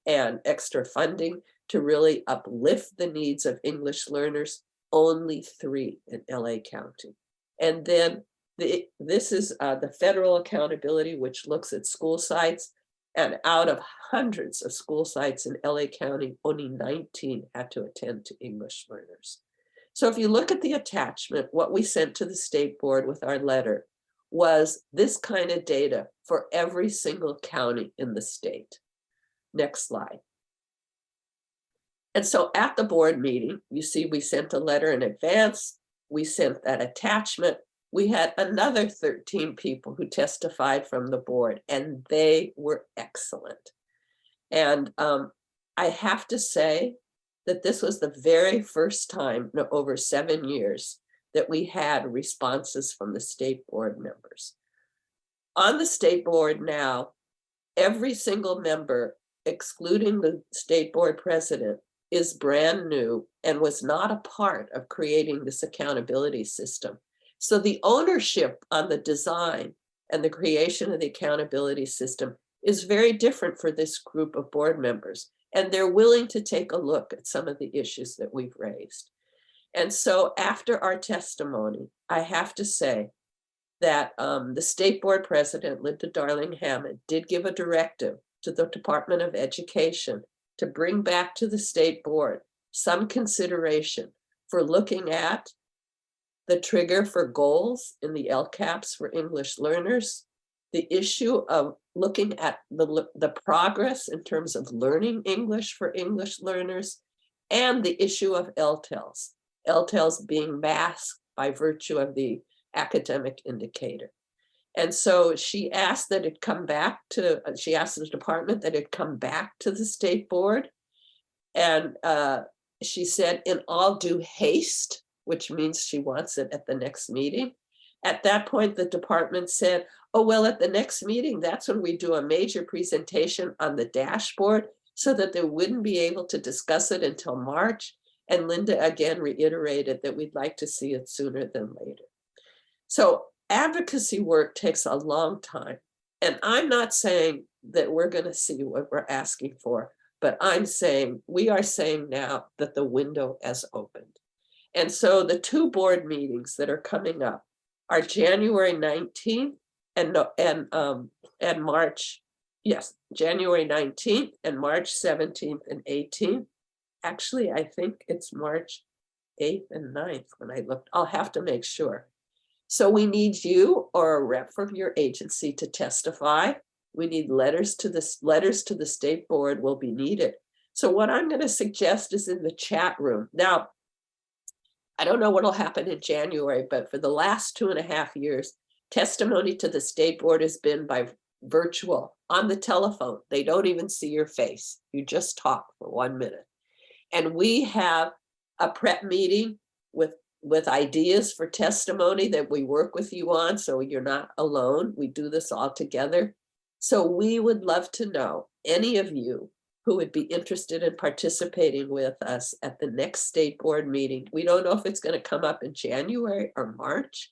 and extra funding to really uplift the needs of English learners, only 3 in LA County. And then this is the federal accountability, which looks at school sites. And out of hundreds of school sites in LA County, only 19 had to attend to English learners. So if you look at the attachment, what we sent to the state board with our letter was this kind of data for every single county in the state. Next slide. And so at the board meeting, you see we sent a letter in advance. We sent that attachment. We had another 13 people who testified from the board, and they were excellent. And I have to say that this was the very first time in over 7 years that we had responses from the state board members. On the state board now, every single member, excluding the state board president, is brand new and was not a part of creating this accountability system. So the ownership on the design and the creation of the accountability system is very different for this group of board members. And they're willing to take a look at some of the issues that we've raised. And so after our testimony, I have to say that the state board president, Linda Darling-Hammond, did give a directive to the Department of Education to bring back to the state board some consideration for looking at the trigger for goals in the LCAPs for English learners, the issue of looking at the progress in terms of learning English for English learners, and the issue of LTELs being masked by virtue of the academic indicator. And so she asked that it come back to, she asked the department that it come back to the state board. And she said, in all due haste, which means she wants it at the next meeting. At that point, the department said, oh, well, at the next meeting, that's when we do a major presentation on the dashboard so that they wouldn't be able to discuss it until March. And Linda again reiterated that we'd like to see it sooner than later. So advocacy work takes a long time. And I'm not saying that we're going to see what we're asking for, but I'm saying, we are saying now that the window has opened. And so the 2 board meetings that are coming up are January 19th and March, yes, January 19th and March 17th and 18th. Actually, I think it's March 8th and 9th when I looked. I'll have to make sure. So we need you or a rep from your agency to testify. We need letters to the state board will be needed. So what I'm going to suggest is in the chat room. Now, I don't know what will happen in January, but for the last 2.5 years, testimony to the state board has been by virtual on the telephone. They don't even see your face. You just talk for 1 minute. And we have a prep meeting with ideas for testimony that we work with you on, so you're not alone. We do this all together. So we would love to know any of you who would be interested in participating with us at the next state board meeting. We don't know if it's going to come up in January or March.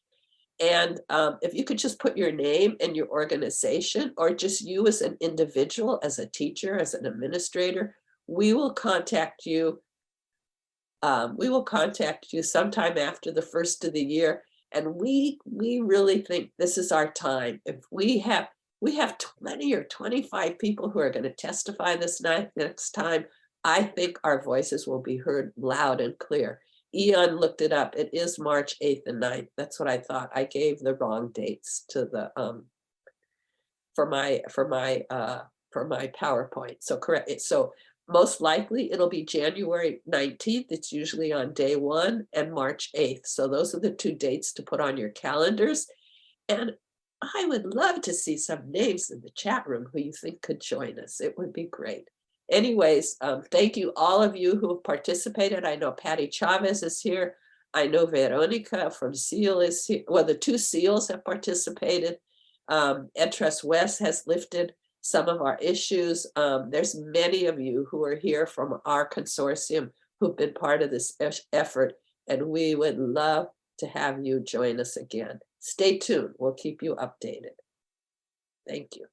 And if you could just put your name and your organization, or just you as an individual, as a teacher, as an administrator, we will contact you. We will contact you sometime after the first of the year. And we really think this is our time. If we have 20 or 25 people who are going to testify this next time, I think our voices will be heard loud and clear. Ian looked it up. It is March 8th and 9th. That's what I thought. I gave the wrong dates to the for my PowerPoint. So correct. So most likely it'll be January 19th. It's usually on day 1, and March 8th. So those are the 2 dates to put on your calendars. And I would love to see some names in the chat room who you think could join us. It would be great. Anyways, thank you all of you who have participated. I know Patty Chavez is here. I know Veronica from SEAL is here. Well, the 2 SEALs have participated. Entrust West has lifted some of our issues. There's many of you who are here from our consortium who've been part of this effort, and we would love to have you join us again. Stay tuned. We'll keep you updated. Thank you.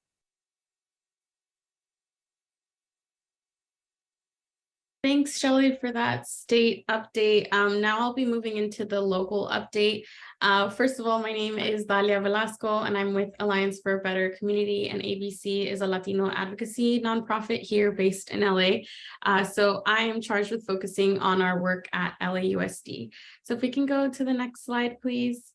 Thanks, Shelley, for that state update. Now I'll be moving into the local update. First of all, my name is Dalia Velasco, and I'm with Alliance for a Better Community, and ABC is a Latino advocacy nonprofit here based in LA. So I am charged with focusing on our work at LAUSD. So if we can go to the next slide, please.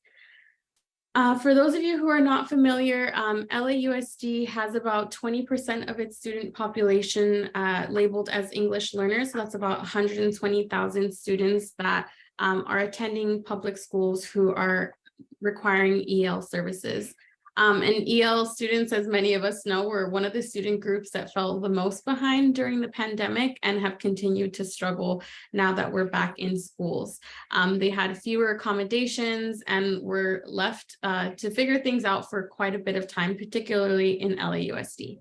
For those of you who are not familiar, LAUSD has about 20% of its student population labeled as English learners. So that's about 120,000 students that are attending public schools who are requiring EL services. And EL students, as many of us know, were one of the student groups that fell the most behind during the pandemic and have continued to struggle now that we're back in schools. They had fewer accommodations and were left to figure things out for quite a bit of time, particularly in LAUSD.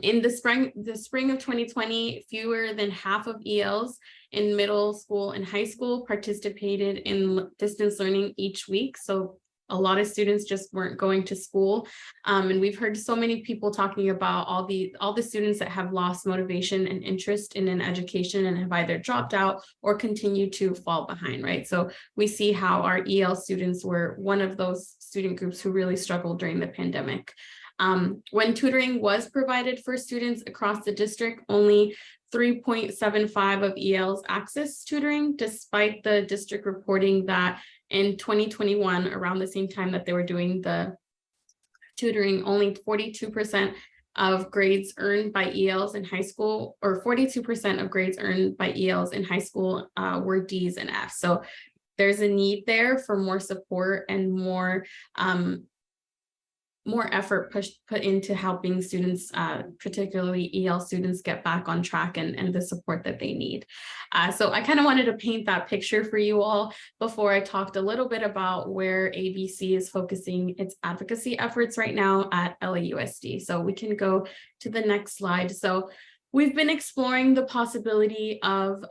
In the spring of 2020, fewer than half of ELs in middle school and high school participated in distance learning each week. So a lot of students just weren't going to school. And we've heard so many people talking about all the students that have lost motivation and interest in an education and have either dropped out or continue to fall behind, right? So we see how our EL students were one of those student groups who really struggled during the pandemic. When tutoring was provided for students across the district, only 3.75 of ELs access tutoring, despite the district reporting that in 2021, around the same time that they were doing the tutoring, only 42% of grades earned by ELs in high school, or 42% of grades earned by ELs in high school were Ds and Fs. So there's a need there for more support and more effort put into helping students, particularly EL students, get back on track and the support that they need. So I kind of wanted to paint that picture for you all before I talked a little bit about where ABC is focusing its advocacy efforts right now at LAUSD. So we can go to the next slide. So we've been exploring the possibility of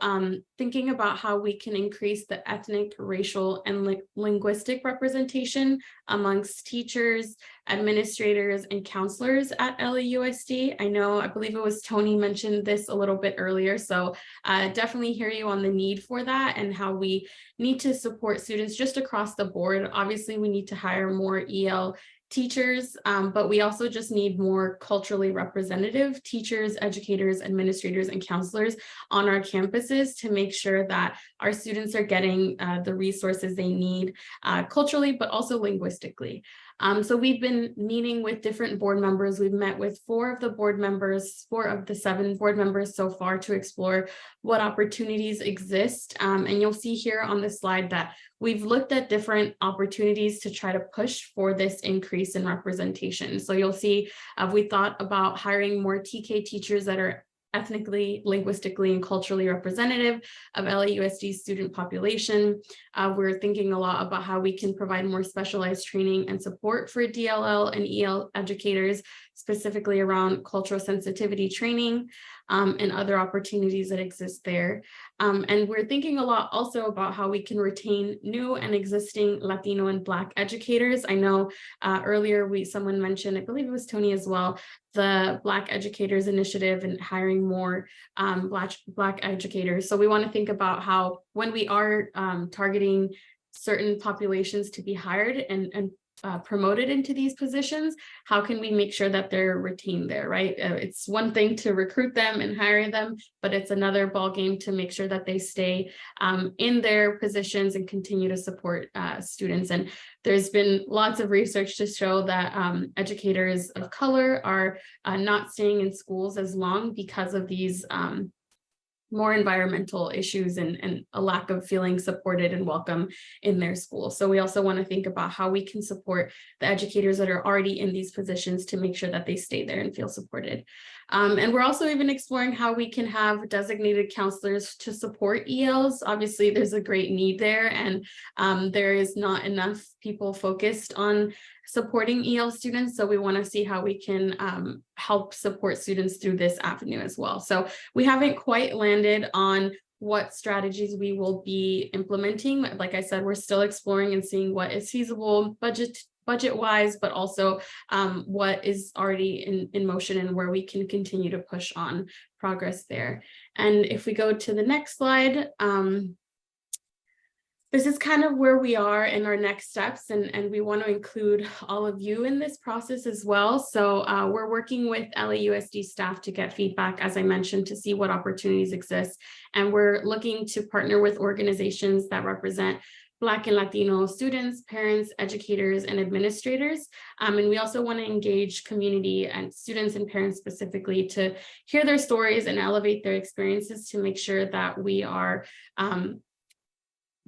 thinking about how we can increase the ethnic, racial, and linguistic representation amongst teachers, administrators, and counselors at LAUSD. I believe it was Tony mentioned this a little bit earlier, so definitely hear you on the need for that and how we need to support students just across the board. Obviously, we need to hire more EL teachers, but we also just need more culturally representative teachers, educators, administrators, and counselors on our campuses to make sure that our students are getting the resources they need culturally, but also linguistically. So we've been meeting with different board members. We've met with 4 of the 7 board members so far to explore what opportunities exist. And you'll see here on the slide that we've looked at different opportunities to try to push for this increase in representation. So you'll see we thought about hiring more TK teachers that are ethnically, linguistically, and culturally representative of LAUSD's student population. We're thinking a lot about how we can provide more specialized training and support for DLL and EL educators, specifically around cultural sensitivity training and other opportunities that exist there. And we're thinking a lot also about how we can retain new and existing Latino and Black educators. I know earlier someone mentioned, I believe it was Tony as well, the Black Educators Initiative and hiring more Black educators. So we want to think about how when we are targeting certain populations to be hired and promoted into these positions, how can we make sure that they're retained there, right? It's one thing to recruit them and hire them, but it's another ballgame to make sure that they stay in their positions and continue to support students. And there's been lots of research to show that educators of color are not staying in schools as long because of these more environmental issues and a lack of feeling supported and welcome in their school. So we also want to think about how we can support the educators that are already in these positions to make sure that they stay there and feel supported. And we're also even exploring how we can have designated counselors to support ELs. Obviously, there's a great need there, and there is not enough people focused on supporting EL students. So we want to see how we can help support students through this avenue as well. So we haven't quite landed on what strategies we will be implementing. Like I said, we're still exploring and seeing what is feasible budget wise, but also what is already in motion and where we can continue to push on progress there. And if we go to the next slide, this is kind of where we are in our next steps, and we want to include all of you in this process as well. So we're working with LAUSD staff to get feedback, as I mentioned, to see what opportunities exist. And we're looking to partner with organizations that represent Black and Latino students, parents, educators, and administrators. And we also want to engage community and students and parents specifically to hear their stories and elevate their experiences to make sure that we are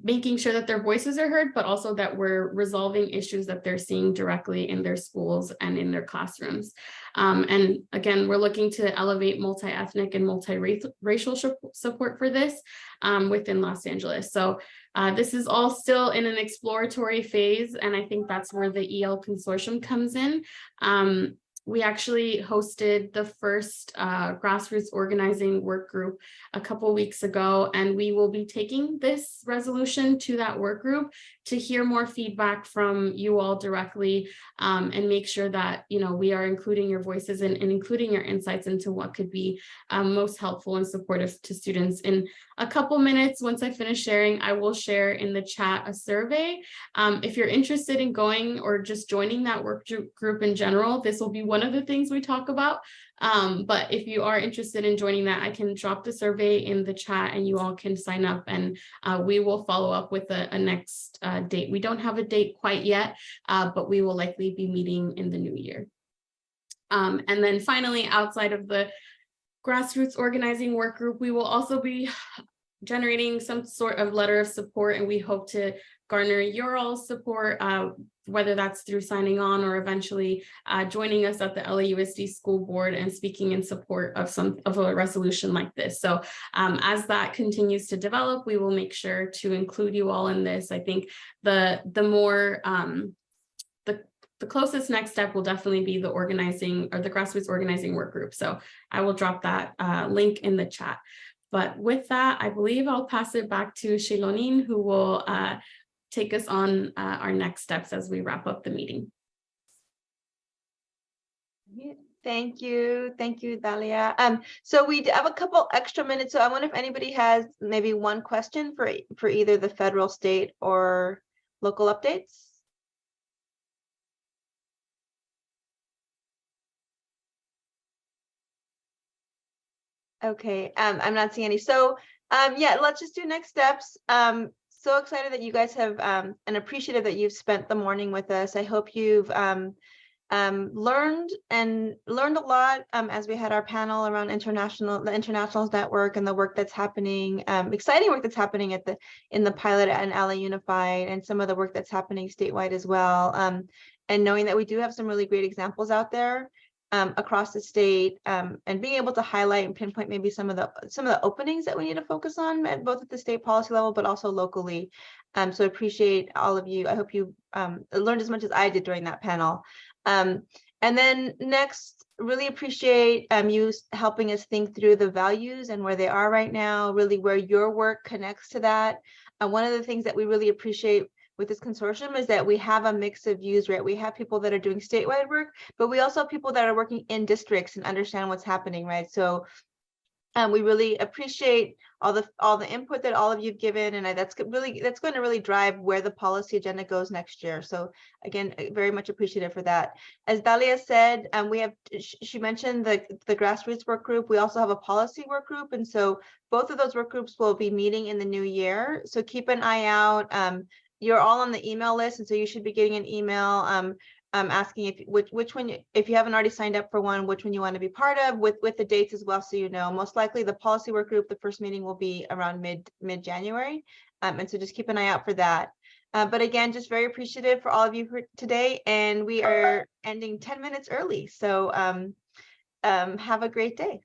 making sure that their voices are heard, but also that we're resolving issues that they're seeing directly in their schools and in their classrooms. And again, we're looking to elevate multi-ethnic and multi-racial support for this within Los Angeles. So this is all still in an exploratory phase, and I think that's where the EL Consortium comes in. We actually hosted the first grassroots organizing work group a couple weeks ago, and we will be taking this resolution to that work group to hear more feedback from you all directly, and make sure that we are including your voices and including your insights into what could be most helpful and supportive to students. In a couple minutes, once I finish sharing, I will share in the chat a survey. If you're interested in going or just joining that work group in general, this will be one of the things we talk about. But if you are interested in joining that, I can drop the survey in the chat and you all can sign up, and we will follow up with a next date. We don't have a date quite yet, but we will likely be meeting in the new year. And then finally, outside of the grassroots organizing work group, we will also be generating some sort of letter of support, and we hope to garner your all's support, whether that's through signing on or eventually joining us at the LAUSD school board and speaking in support of a resolution like this. So as that continues to develop, we will make sure to include you all in this. I think the more the closest next step will definitely be the organizing or the grassroots organizing work group. So I will drop that link in the chat. But with that, I believe I'll pass it back to Shilonin, who will take us on our next steps as we wrap up the meeting. Thank you, Dalia. So we have a couple extra minutes. So I wonder if anybody has maybe one question for either the federal, state, or local updates. Okay, I'm not seeing any. So yeah, let's just do next steps. So excited that you guys have and appreciative that you've spent the morning with us. I hope you've learned a lot as we had our panel around the Internationals Network and the work that's happening, exciting work that's happening in the pilot and LA Unified, and some of the work that's happening statewide as well. And knowing that we do have some really great examples out there across the state, and being able to highlight and pinpoint maybe some of the openings that we need to focus on both at the state policy level, but also locally. So appreciate all of you. I hope you learned as much as I did during that panel. And then next, really appreciate you helping us think through the values and where they are right now, really where your work connects to that. One of the things that we really appreciate with this consortium is that we have a mix of views, right? We have people that are doing statewide work, but we also have people that are working in districts and understand what's happening, right? So we really appreciate all the input that all of you've given, and that's going to really drive where the policy agenda goes next year. So again, very much appreciative for that. As Dalia said, she mentioned the grassroots work group. We also have a policy work group, and so both of those work groups will be meeting in the new year. So keep an eye out. You're all on the email list, and so you should be getting an email asking which one, if you haven't already signed up for one, which one you want to be part of, with the dates as well, so you know. Most likely the policy work group, the first meeting will be around mid-January, and so just keep an eye out for that. But again, just very appreciative for all of you today, and we are ending 10 minutes early, so have a great day.